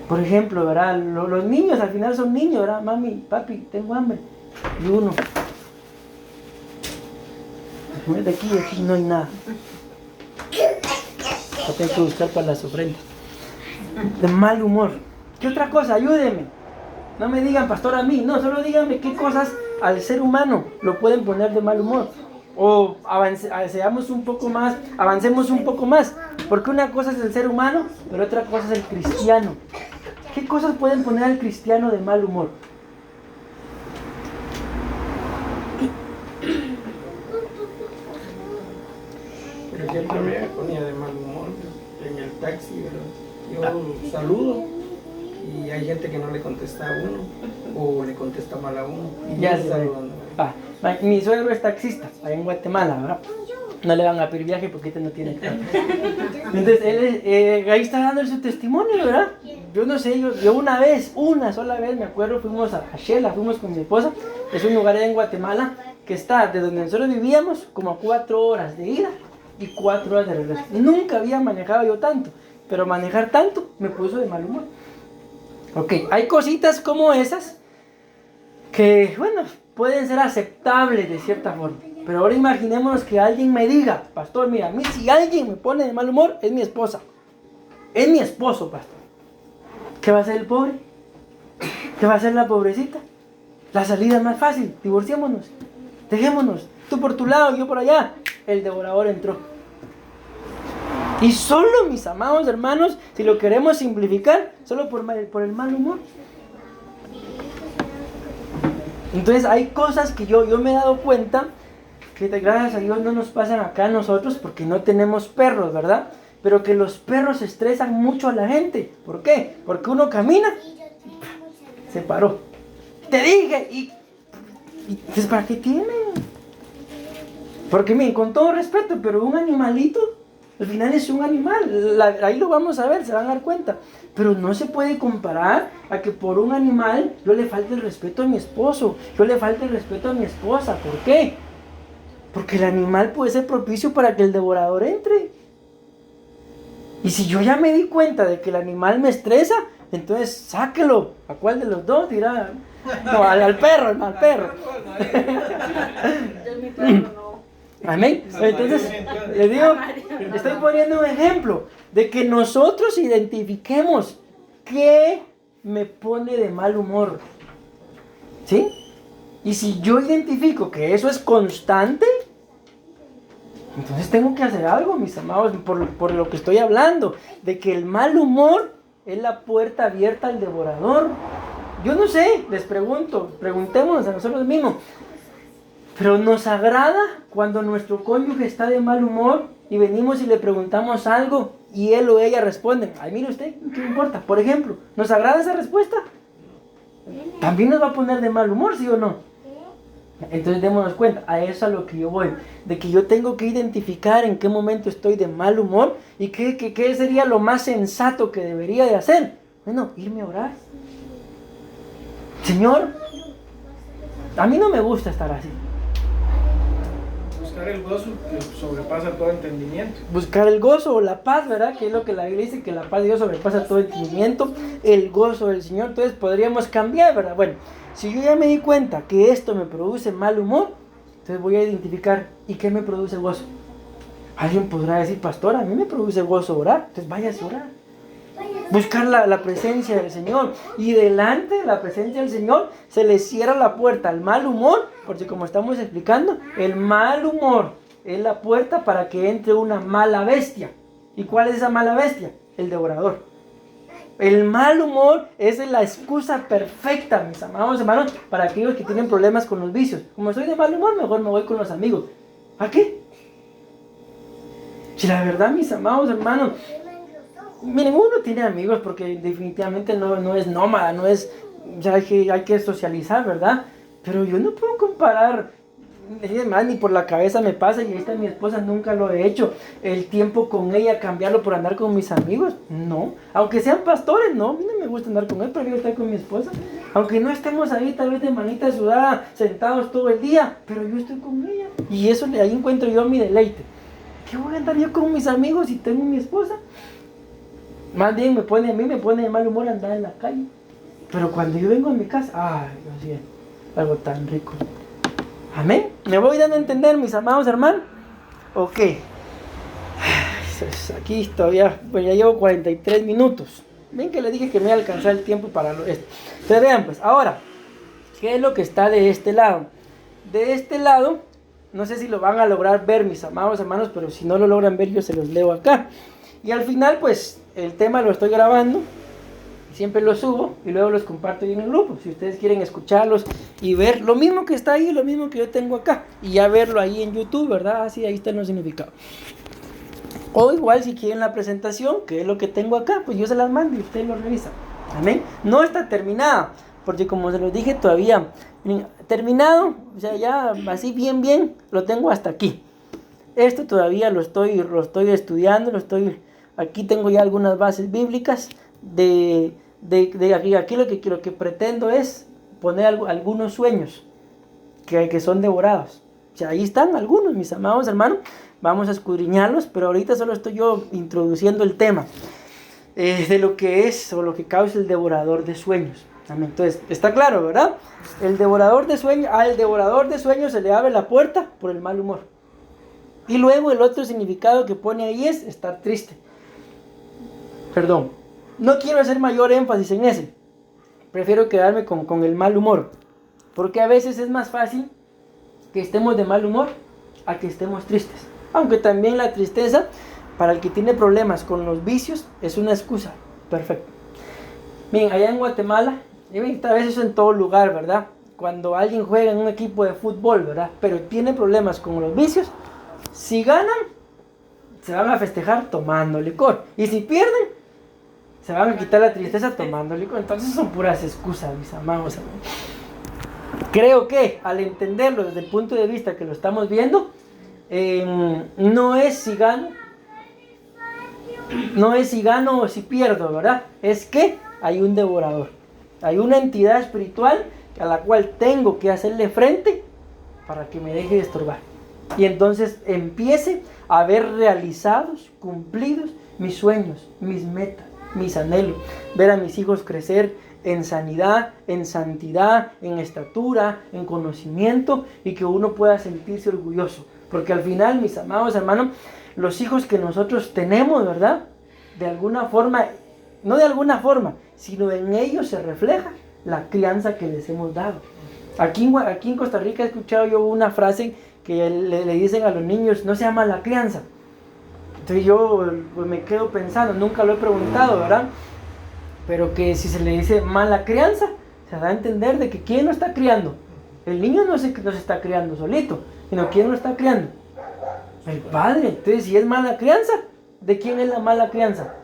Por ejemplo, ¿verdad? Los niños al final son niños, ¿verdad? Mami, papi, tengo hambre. Y uno, de aquí no hay nada. Yo tengo que buscar para las ofrendas. De mal humor. ¿Qué otra cosa? Ayúdenme. No me digan, pastor, a mí. No, solo díganme qué cosas al ser humano lo pueden poner de mal humor. O avancemos un poco más. Porque una cosa es el ser humano, pero otra cosa es el cristiano. ¿Qué cosas pueden poner al cristiano de mal humor? Por ejemplo, me ponía de mal humor en el taxi, ¿verdad? Yo saludo y hay gente que no le contesta a uno o le contesta mal a uno. Y Ya yo sé. saludando. Mi suegro es taxista, allá en Guatemala, ¿verdad? No le van a pedir viaje porque no tiene carro. Entonces, él ahí está dando su testimonio, ¿verdad? Yo no sé, yo una sola vez, me acuerdo, fuimos a Shela, fuimos con mi esposa. Es un lugar allá en Guatemala que está de donde nosotros vivíamos como a 4 horas de ida y 4 horas de regreso. Nunca había manejado yo tanto, pero manejar tanto me puso de mal humor. Ok, hay cositas como esas que, bueno, pueden ser aceptables de cierta forma. Pero ahora imaginémonos que alguien me diga, pastor, mira, a mí si alguien me pone de mal humor, es mi esposa. Es mi esposo, pastor. ¿Qué va a hacer el pobre? ¿Qué va a hacer la pobrecita? La salida es más fácil, divorciémonos, dejémonos, tú por tu lado, yo por allá. El devorador entró. Y solo, mis amados hermanos, si lo queremos simplificar, solo por el mal humor. Entonces hay cosas que yo me he dado cuenta que gracias a Dios no nos pasan acá a nosotros porque no tenemos perros, ¿verdad? Pero que los perros estresan mucho a la gente. ¿Por qué? Porque uno camina, se paró. Te dije, y pues ¿para qué tienen? Porque miren, con todo respeto, pero un animalito, al final es un animal. Ahí lo vamos a ver, se van a dar cuenta. Pero no se puede comparar a que por un animal yo le falte el respeto a mi esposo, yo le falte el respeto a mi esposa. ¿Por qué? Porque el animal puede ser propicio para que el devorador entre. Y si yo ya me di cuenta de que el animal me estresa, entonces sáquelo. ¿A cuál de los dos? Dirá. No, al perro, al perro. Yo mi perro no. Amén. Entonces, les digo, estoy poniendo un ejemplo de que nosotros identifiquemos qué me pone de mal humor. ¿Sí? Y si yo identifico que eso es constante, entonces tengo que hacer algo, mis amados, por lo que estoy hablando, de que el mal humor es la puerta abierta al devorador. Yo no sé, les pregunto, preguntémonos a nosotros mismos, pero nos agrada cuando nuestro cónyuge está de mal humor y venimos y le preguntamos algo y él o ella responden, ay, mire usted, ¿qué me importa? Por ejemplo, ¿nos agrada esa respuesta? También nos va a poner de mal humor, ¿sí o no? Entonces démonos cuenta, a eso a lo que yo voy, de que yo tengo que identificar en qué momento estoy de mal humor y qué sería lo más sensato que debería de hacer. Bueno, irme a orar. Señor, a mí no me gusta estar así. Buscar el gozo que sobrepasa todo entendimiento. Buscar el gozo o la paz, ¿verdad? Que es lo que la Biblia dice, que la paz de Dios sobrepasa todo entendimiento, el gozo del Señor. Entonces podríamos cambiar, ¿verdad? Bueno, si yo ya me di cuenta que esto me produce mal humor, entonces voy a identificar, ¿y qué me produce gozo? Alguien podrá decir, pastor, a mí me produce gozo orar, entonces váyase a orar. Buscar la presencia del Señor. Y delante de la presencia del Señor se le cierra la puerta al mal humor, porque como estamos explicando, el mal humor es la puerta para que entre una mala bestia. ¿Y cuál es esa mala bestia? El devorador. El mal humor es la excusa perfecta, mis amados hermanos, para aquellos que tienen problemas con los vicios. Como estoy de mal humor, mejor me voy con los amigos. ¿A qué? Si la verdad, mis amados hermanos, miren, uno tiene amigos porque definitivamente no es nómada, no es, ya hay que socializar, ¿verdad? Pero yo no puedo comparar, más ni por la cabeza me pasa, y ahí está mi esposa, nunca lo he hecho, el tiempo con ella, cambiarlo por andar con mis amigos, no. Aunque sean pastores, no, a mí no me gusta andar con él, prefiero estar con mi esposa. Aunque no estemos ahí tal vez de manita sudada, sentados todo el día, pero yo estoy con ella. Y eso, ahí encuentro yo mi deleite. ¿Qué voy a andar yo con mis amigos si tengo mi esposa? Más bien me pone de mal humor andar en la calle. Pero cuando yo vengo a mi casa, ay, Dios mío, algo tan rico. Amén. ¿Me voy dando a entender, mis amados hermanos? Ok. Aquí todavía, pues ya llevo 43 minutos. Ven que le dije que me iba a alcanzar el tiempo para esto. Entonces vean pues, ahora, ¿qué es lo que está de este lado? De este lado, no sé si lo van a lograr ver, mis amados hermanos, pero si no lo logran ver, yo se los leo acá. Y al final, pues, el tema lo estoy grabando, siempre lo subo y luego los comparto ahí en el grupo. Si ustedes quieren escucharlos y ver lo mismo que está ahí, lo mismo que yo tengo acá, y ya verlo ahí en YouTube, ¿verdad? Así ahí están los significados. O igual si quieren la presentación, que es lo que tengo acá, pues yo se las mando y ustedes lo revisan. Amén. No está terminada, porque como se los dije todavía, terminado, o sea, ya así bien, lo tengo hasta aquí. Esto todavía lo estoy estudiando, aquí tengo ya algunas bases bíblicas de aquí lo que pretendo es poner algunos sueños que son devorados. O sea, ahí están algunos, mis amados hermanos, vamos a escudriñarlos, pero ahorita solo estoy yo introduciendo el tema de lo que es o lo que causa el devorador de sueños. Amén. Entonces, está claro, ¿verdad? Al devorador de sueños se le abre la puerta por el mal humor. Y luego el otro significado que pone ahí es estar triste. Perdón, no quiero hacer mayor énfasis en ese. Prefiero quedarme con el mal humor. Porque a veces es más fácil que estemos de mal humor a que estemos tristes. Aunque también la tristeza, para el que tiene problemas con los vicios, es una excusa. Perfecto. Bien, allá en Guatemala, y a veces en todo lugar, ¿verdad? Cuando alguien juega en un equipo de fútbol, ¿verdad? Pero tiene problemas con los vicios, si ganan, se van a festejar tomando licor. Y si pierden, se van a quitar la tristeza tomando licor. Entonces son puras excusas, mis amados. Creo que al entenderlo desde el punto de vista que lo estamos viendo, no es si gano o si pierdo, ¿verdad? Es que hay un devorador, hay una entidad espiritual a la cual tengo que hacerle frente para que me deje de estorbar. Y entonces empiece a ver realizados, cumplidos mis sueños, mis metas, mis anhelos. Ver a mis hijos crecer en sanidad, en santidad, en estatura, en conocimiento, y que uno pueda sentirse orgulloso. Porque al final, mis amados hermanos, los hijos que nosotros tenemos, ¿verdad? De alguna forma, no de alguna forma, sino en ellos se refleja la crianza que les hemos dado. Aquí en Costa Rica he escuchado yo una frase que le dicen a los niños: no se llama la crianza. Entonces yo pues, me quedo pensando, nunca lo he preguntado, ¿verdad? Pero que si se le dice mala crianza, se da a entender de que ¿quién lo está criando? El niño no se está criando solito, sino ¿quién lo está criando? El padre. Entonces, si es mala crianza, ¿de quién es la mala crianza?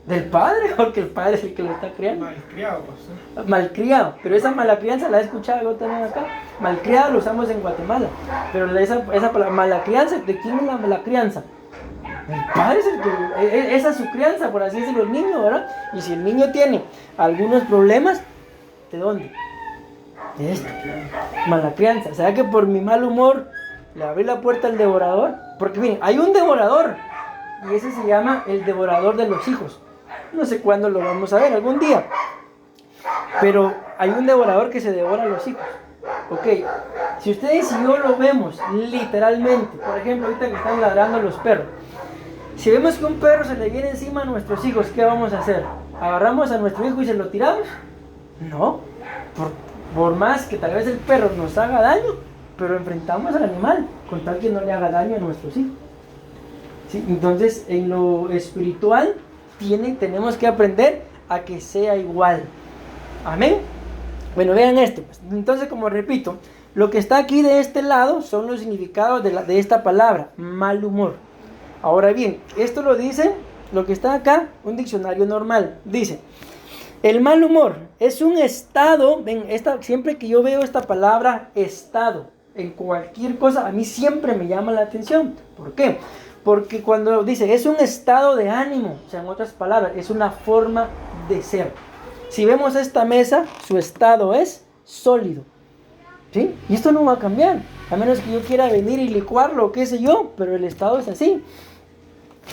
Del padre, porque el padre es el que lo está criando. Malcriado, pues. Malcriado, pero esa mala crianza la he escuchado yo también acá. Malcriado lo usamos en Guatemala, pero esa palabra mala crianza, ¿de quién es la mala crianza? El padre es el que, esa es su crianza, por así decirlo, el niño, ¿verdad? Y si el niño tiene algunos problemas, ¿de dónde? De esto, mala crianza. ¿Será que por mi mal humor le abrí la puerta al devorador? Porque miren, hay un devorador, y ese se llama el devorador de los hijos. No sé cuándo lo vamos a ver, algún día. Pero hay un devorador que se devora a los hijos. Ok, si ustedes y yo lo vemos literalmente, por ejemplo, ahorita que están ladrando los perros. Si vemos que un perro se le viene encima a nuestros hijos, ¿qué vamos a hacer? ¿Agarramos a nuestro hijo y se lo tiramos? No, por más que tal vez el perro nos haga daño, pero enfrentamos al animal, con tal que no le haga daño a nuestros hijos. ¿Sí? Entonces, en lo espiritual, tenemos que aprender a que sea igual. Amén. Bueno, vean esto. Entonces, como repito, lo que está aquí de este lado son los significados de esta palabra, mal humor. Ahora bien, esto lo dice, lo que está acá, un diccionario normal. Dice: el mal humor es un estado, siempre que yo veo esta palabra estado, en cualquier cosa, a mí siempre me llama la atención. ¿Por qué? Porque cuando dice, es un estado de ánimo, o sea, en otras palabras, es una forma de ser. Si vemos esta mesa, su estado es sólido, ¿sí? Y esto no va a cambiar, a menos que yo quiera venir y licuarlo, qué sé yo, pero el estado es así.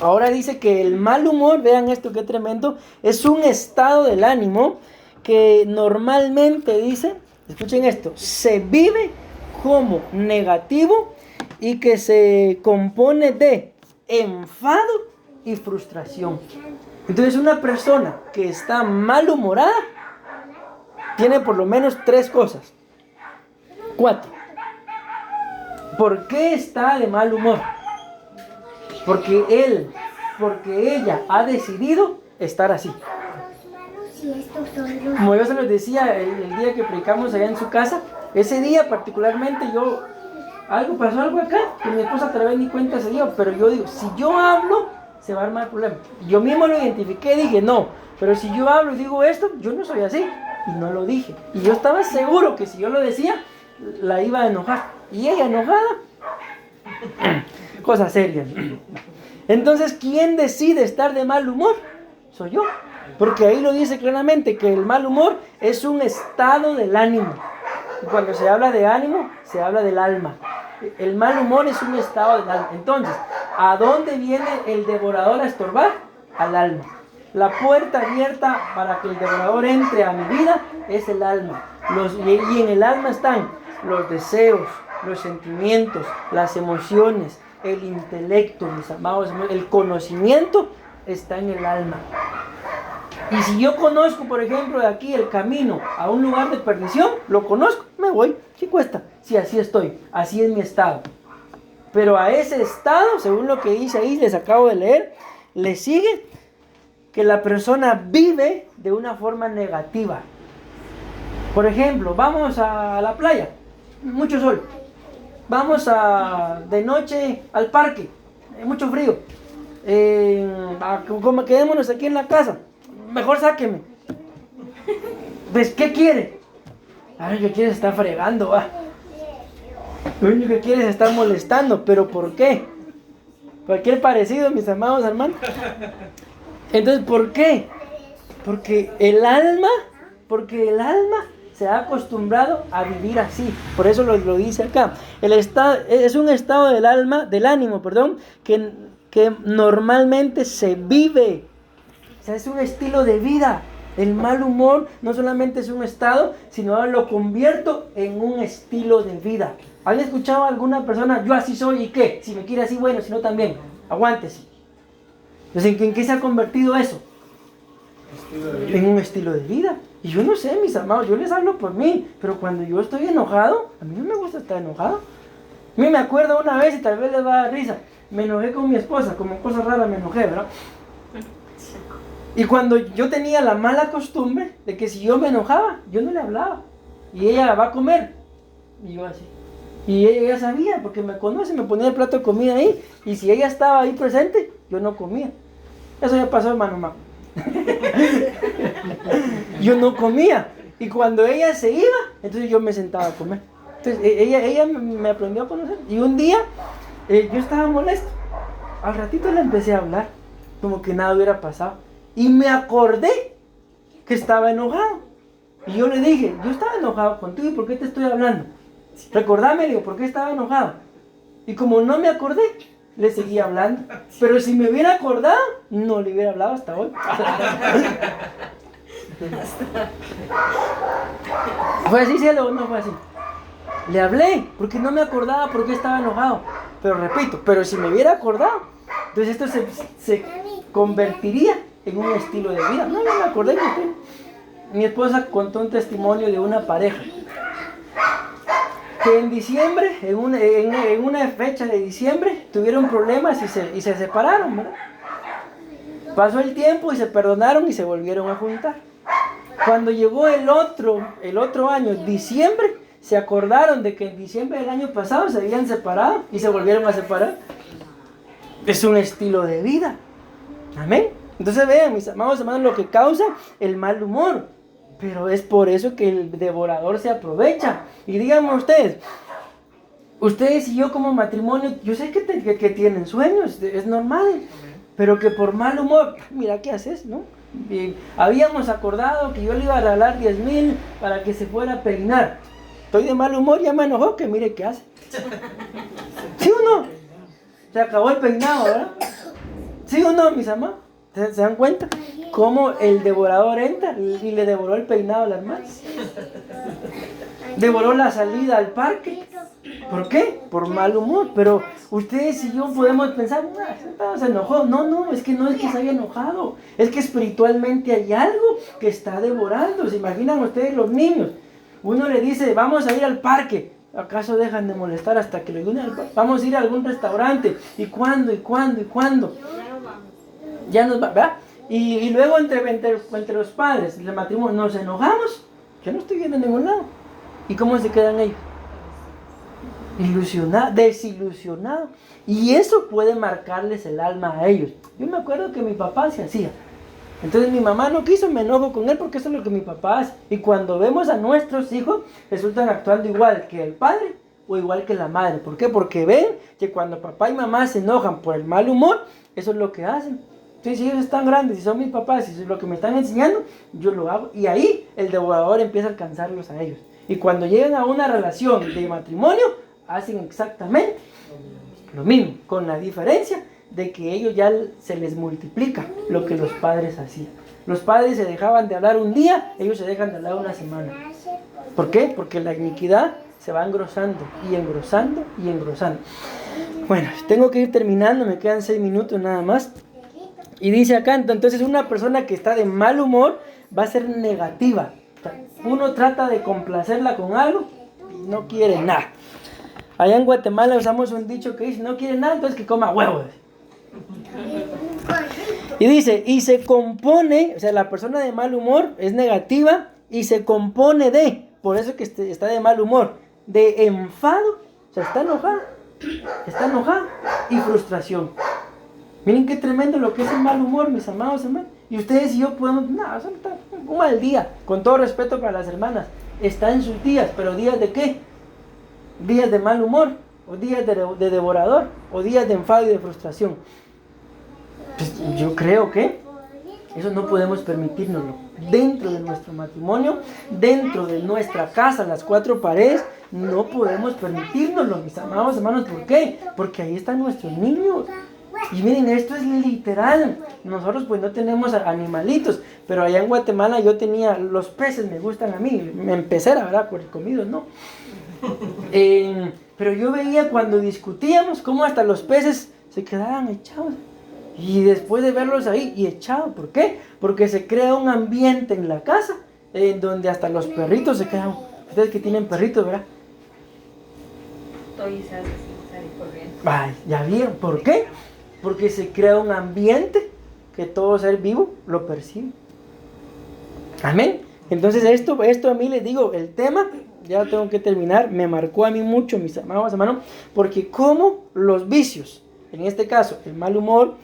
Ahora dice que el mal humor, vean esto qué tremendo, es un estado del ánimo que normalmente, dice, escuchen esto, se vive como negativo y que se compone de enfado y frustración. Entonces una persona que está malhumorada tiene por lo menos 3 cosas. 4. ¿Por qué está de mal humor? Porque ella ha decidido estar así. Como yo se los decía el día que predicamos allá en su casa, ese día particularmente pasó algo acá, que mi esposa tal vez ni cuenta se dio, pero yo digo, si yo hablo, se va a armar problema. Yo mismo lo identifiqué, dije, no, pero si yo hablo y digo esto, yo no soy así, y no lo dije. Y yo estaba seguro que si yo lo decía, la iba a enojar. Y ella enojada, cosa seria. Entonces, ¿quién decide estar de mal humor? Soy yo. Porque ahí lo dice claramente que el mal humor es un estado del ánimo. Y cuando se habla de ánimo, se habla del alma. El mal humor es un estado del alma. Entonces, ¿a dónde viene el devorador a estorbar? Al alma. La puerta abierta para que el devorador entre a mi vida es el alma. Y en el alma están los deseos, los sentimientos, las emociones, el intelecto, mis amados, el conocimiento está en el alma. Y si yo conozco, por ejemplo, de aquí el camino a un lugar de perdición, lo conozco, me voy. ¿Qué cuesta? Si así estoy, así es mi estado. Pero a ese estado, según lo que dice ahí, les acabo de leer, le sigue que la persona vive de una forma negativa. Por ejemplo, vamos a la playa, mucho sol. Vamos de noche al parque, mucho frío. Quedémonos aquí en la casa. Mejor sáqueme. Pues, ¿qué quiere? Ay, ¿qué quiere? Se está fregando, va. Lo único que quiere es estar molestando. ¿Pero por qué? Cualquier parecido, mis amados hermanos. Entonces, ¿por qué? Porque el alma se ha acostumbrado a vivir así. Por eso lo dice acá. Es un estado del ánimo, que normalmente se vive. O sea, es un estilo de vida. El mal humor no solamente es un estado, sino ahora lo convierto en un estilo de vida. ¿Han escuchado a alguna persona, yo así soy y qué? Si me quiere así, bueno, si no también, aguántese? Entonces, ¿en qué se ha convertido eso? En un estilo de vida. Y yo no sé, mis amados, yo les hablo por mí, pero cuando yo estoy enojado, a mí no me gusta estar enojado. A mí me acuerdo una vez, y tal vez les va a dar risa, me enojé con mi esposa, como cosa rara me enojé, ¿verdad? Y cuando yo tenía la mala costumbre de que si yo me enojaba, yo no le hablaba. Y ella va a comer. Y yo así. Y ella sabía, porque me conoce, me ponía el plato de comida ahí. Y si ella estaba ahí presente, yo no comía. Eso ya pasó, hermano Maco. Yo no comía. Y cuando ella se iba, entonces yo me sentaba a comer. Entonces ella me aprendió a conocer. Y un día yo estaba molesto. Al ratito le empecé a hablar, como que nada hubiera pasado. Y me acordé que estaba enojado. Y yo le dije, yo estaba enojado contigo, ¿y por qué te estoy hablando? Recordame, digo, ¿por qué estaba enojado? Y como no me acordé, le seguí hablando. Pero si me hubiera acordado, no le hubiera hablado hasta hoy. ¿Fue así, cielo, o no fue así? Le hablé, porque no me acordaba por qué estaba enojado. Pero repito, pero si me hubiera acordado, entonces esto se convertiría en un estilo de vida. No, yo me acordé que mi esposa contó un testimonio de una pareja que en diciembre, en una fecha de diciembre, tuvieron problemas y se separaron, ¿verdad? Pasó el tiempo y se perdonaron y se volvieron a juntar. Cuando llegó el otro año, diciembre, se acordaron de que en diciembre del año pasado se habían separado y se volvieron a separar. Es un estilo de vida. Amén. Entonces vean, mis amados hermanos, lo que causa el mal humor. Pero es por eso que el devorador se aprovecha. Y díganme ustedes y yo como matrimonio, yo sé que tienen sueños, es normal. Pero que por mal humor, mira qué haces, ¿no? Y habíamos acordado que yo le iba a regalar 10,000 para que se fuera a peinar. Estoy de mal humor, ya me enojó, que mire qué hace. ¿Sí o no? Se acabó el peinado, ¿verdad? ¿Sí o no, mis amados? ¿Se dan cuenta? Cómo el devorador entra y le devoró el peinado a la hermana. Devoró la salida al parque. ¿Por qué? Por mal humor. Pero ustedes y yo podemos pensar, se enojó. No, es que no es que se haya enojado. Es que espiritualmente hay algo que está devorando. ¿Se imaginan ustedes los niños? Uno le dice, vamos a ir al parque. ¿Acaso dejan de molestar hasta que le digan al parque? Vamos a ir a algún restaurante. ¿Y cuándo? Ya nos va, ¿verdad? Y luego entre los padres, el matrimonio, nos enojamos. Yo no estoy viendo en ningún lado. ¿Y cómo se quedan ellos? Ilusionados, desilusionados. Y eso puede marcarles el alma a ellos. Yo me acuerdo que mi papá se hacía. Entonces mi mamá no quiso, me enojo con él porque eso es lo que mi papá hace. Y cuando vemos a nuestros hijos, resultan actuando igual que el padre o igual que la madre. ¿Por qué? Porque ven que cuando papá y mamá se enojan por el mal humor, eso es lo que hacen. Entonces, si ellos están grandes, si son mis papás, si es lo que me están enseñando, yo lo hago. Y ahí el devorador empieza a alcanzarlos a ellos. Y cuando llegan a una relación de matrimonio, hacen exactamente lo mismo, con la diferencia de que ellos ya se les multiplica lo que los padres hacían. Los padres se dejaban de hablar un día, ellos se dejan de hablar una semana. ¿Por qué? Porque la iniquidad se va engrosando y engrosando y engrosando. Bueno, tengo que ir terminando, me quedan 6 minutos nada más. Y dice acá, entonces una persona que está de mal humor va a ser negativa. Uno trata de complacerla con algo y no quiere nada. Allá en Guatemala usamos un dicho que dice, no quiere nada, entonces que coma huevos. Y dice, y se compone, o sea, la persona de mal humor es negativa y se compone de, por eso que está de mal humor, de enfado, o sea, está enojada y frustración. Miren qué tremendo lo que es el mal humor, mis amados hermanos. Y ustedes y yo podemos, solo está un mal día, con todo respeto para las hermanas, está en sus días, pero ¿días de qué? Días de mal humor, o días de devorador, o días de enfado y de frustración. Pues yo creo que eso no podemos permitírnoslo. Dentro de nuestro matrimonio, dentro de nuestra casa, las 4 paredes, no podemos permitírnoslo, mis amados hermanos. ¿Por qué? Porque ahí están nuestros niños. Y miren, esto es literal. Nosotros pues no tenemos animalitos, pero allá en Guatemala yo tenía, los peces me gustan a mí, me empecé, la verdad, por el comido, ¿no? Pero yo veía cuando discutíamos cómo hasta los peces se quedaban echados. Y después de verlos ahí y echados, ¿por qué? Porque se crea un ambiente en la casa en donde hasta los perritos se quedan. Ustedes que tienen perritos, ¿verdad? Estoy sale corriendo. Ay, ya vieron, ¿por qué? Porque se crea un ambiente que todo ser vivo lo percibe. Amén. Entonces esto a mí les digo, el tema, ya tengo que terminar, me marcó a mí mucho, mis amados hermanos, porque como los vicios, en este caso el mal humor,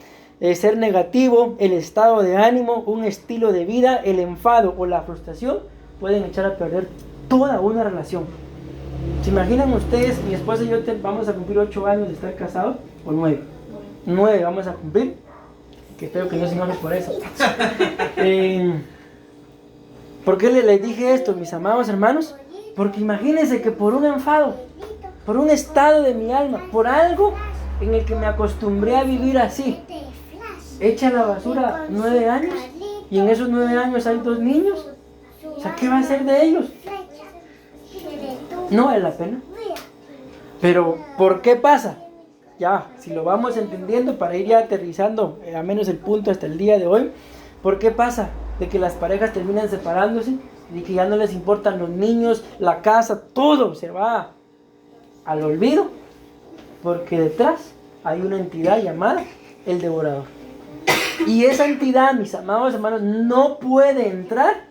ser negativo, el estado de ánimo, un estilo de vida, el enfado o la frustración, pueden echar a perder toda una relación. ¿Se imaginan ustedes, mi esposa y yo vamos a cumplir 8 años de estar casados? ¿O 9? 9 vamos a cumplir, que espero que no se enojen por eso. ¿Por qué les dije esto, mis amados hermanos? Porque imagínense que por un enfado, por un estado de mi alma, por algo en el que me acostumbré a vivir así, echa a la basura 9 años y en esos 9 años hay 2 niños. O sea, ¿qué va a hacer de ellos? No vale la pena. Pero, ¿por qué pasa? Ya, si lo vamos entendiendo para ir ya aterrizando, al menos el punto hasta el día de hoy, ¿por qué pasa? De que las parejas terminan separándose, de que ya no les importan los niños, la casa, todo se va al olvido, porque detrás hay una entidad llamada el devorador. Y esa entidad, mis amados hermanos, no puede entrar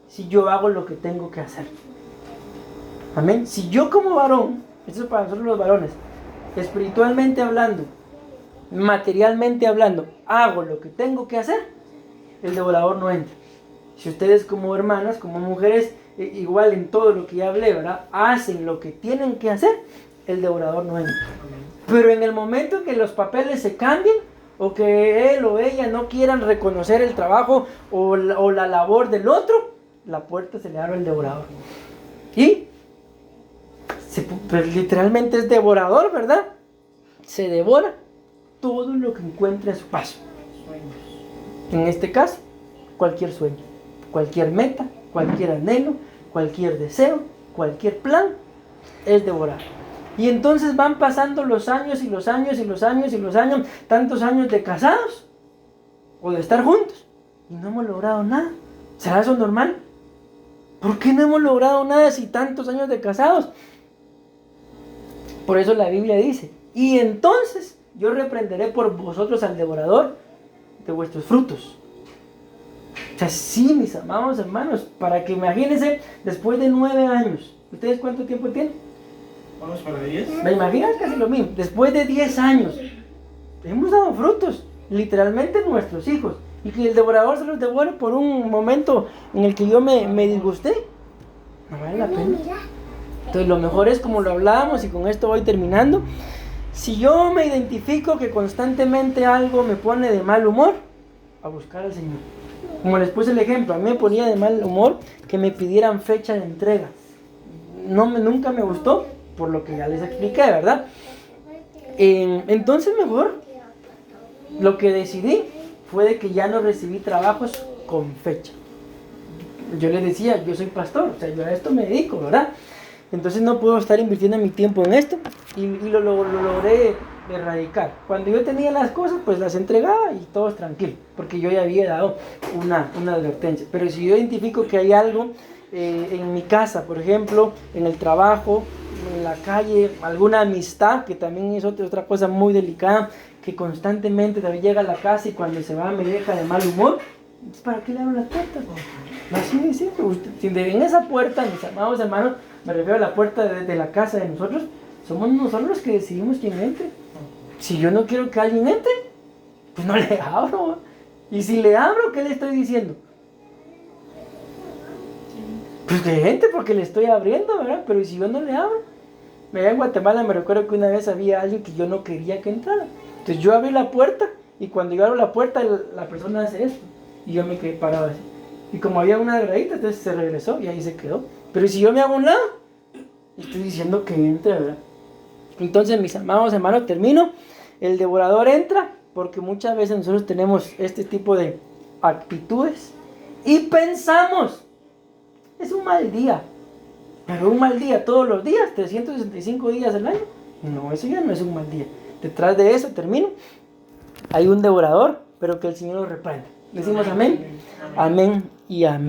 si yo hago lo que tengo que hacer. Amén. Si yo como varón, esto es para nosotros los varones, espiritualmente hablando, materialmente hablando, hago lo que tengo que hacer, el devorador no entra. Si ustedes como hermanas, como mujeres, igual en todo lo que ya hablé, ¿verdad?, hacen lo que tienen que hacer, el devorador no entra. Pero en el momento en que los papeles se cambien, o que él o ella no quieran reconocer el trabajo o la labor del otro, la puerta se le abre al devorador. Y pues, literalmente es devorador, ¿verdad? Se devora todo lo que encuentre a su paso. En este caso, cualquier sueño, cualquier meta, cualquier anhelo, cualquier deseo, cualquier plan, es devorar. Y entonces van pasando los años y los años y los años y los años, tantos años de casados o de estar juntos, y no hemos logrado nada. ¿Será eso normal? ¿Por qué no hemos logrado nada si tantos años de casados? Por eso la Biblia dice, y entonces yo reprenderé por vosotros al devorador de vuestros frutos. O sea, sí, mis amados hermanos, para que imagínense, después de 9 años, ¿ustedes cuánto tiempo tienen? Vamos para 10. ¿Me imaginas? Casi lo mismo. Después de 10 años, hemos dado frutos, literalmente nuestros hijos. Y que el devorador se los devore por un momento en el que yo me disgusté, no vale la pena. Entonces lo mejor es como lo hablábamos, y con esto voy terminando. Si yo me identifico que constantemente algo me pone de mal humor, a buscar al Señor. Como les puse el ejemplo, a mí me ponía de mal humor que me pidieran fecha de entrega. Nunca me gustó, por lo que ya les expliqué, ¿verdad? Entonces mejor lo que decidí fue de que ya no recibí trabajos con fecha. Yo les decía, yo soy pastor, o sea, yo a esto me dedico, ¿verdad? Entonces no puedo estar invirtiendo mi tiempo en esto y lo logré erradicar. Cuando yo tenía las cosas, pues las entregaba y todo tranquilo, porque yo ya había dado una advertencia. Pero si yo identifico que hay algo en mi casa, por ejemplo, en el trabajo, en la calle, alguna amistad, que también es otra cosa muy delicada, que constantemente también llega a la casa y cuando se va me deja de mal humor, ¿para qué le abro las puertas? Así de simple. En esa puerta, mis amados hermanos, me refiero a la puerta de la casa de nosotros, somos nosotros los que decidimos quién entre. Si yo no quiero que alguien entre, pues no le abro. Y si le abro, ¿qué le estoy diciendo? Pues que entre porque le estoy abriendo, ¿verdad? Pero si yo no le abro. Allá en Guatemala me recuerdo que una vez había alguien que yo no quería que entrara. Entonces yo abrí la puerta y cuando yo abro la puerta la persona hace esto. Y yo me quedé parado así. Y como había una gradita, entonces se regresó y ahí se quedó. Pero si yo me hago a un lado, estoy diciendo que entre, ¿verdad? Entonces, mis amados hermanos, termino. El devorador entra porque muchas veces nosotros tenemos este tipo de actitudes y pensamos, es un mal día. Pero un mal día todos los días, 365 días al año. No, eso ya no es un mal día. Detrás de eso, termino, hay un devorador, pero que el Señor lo reprenda. Decimos amén, amén y amén.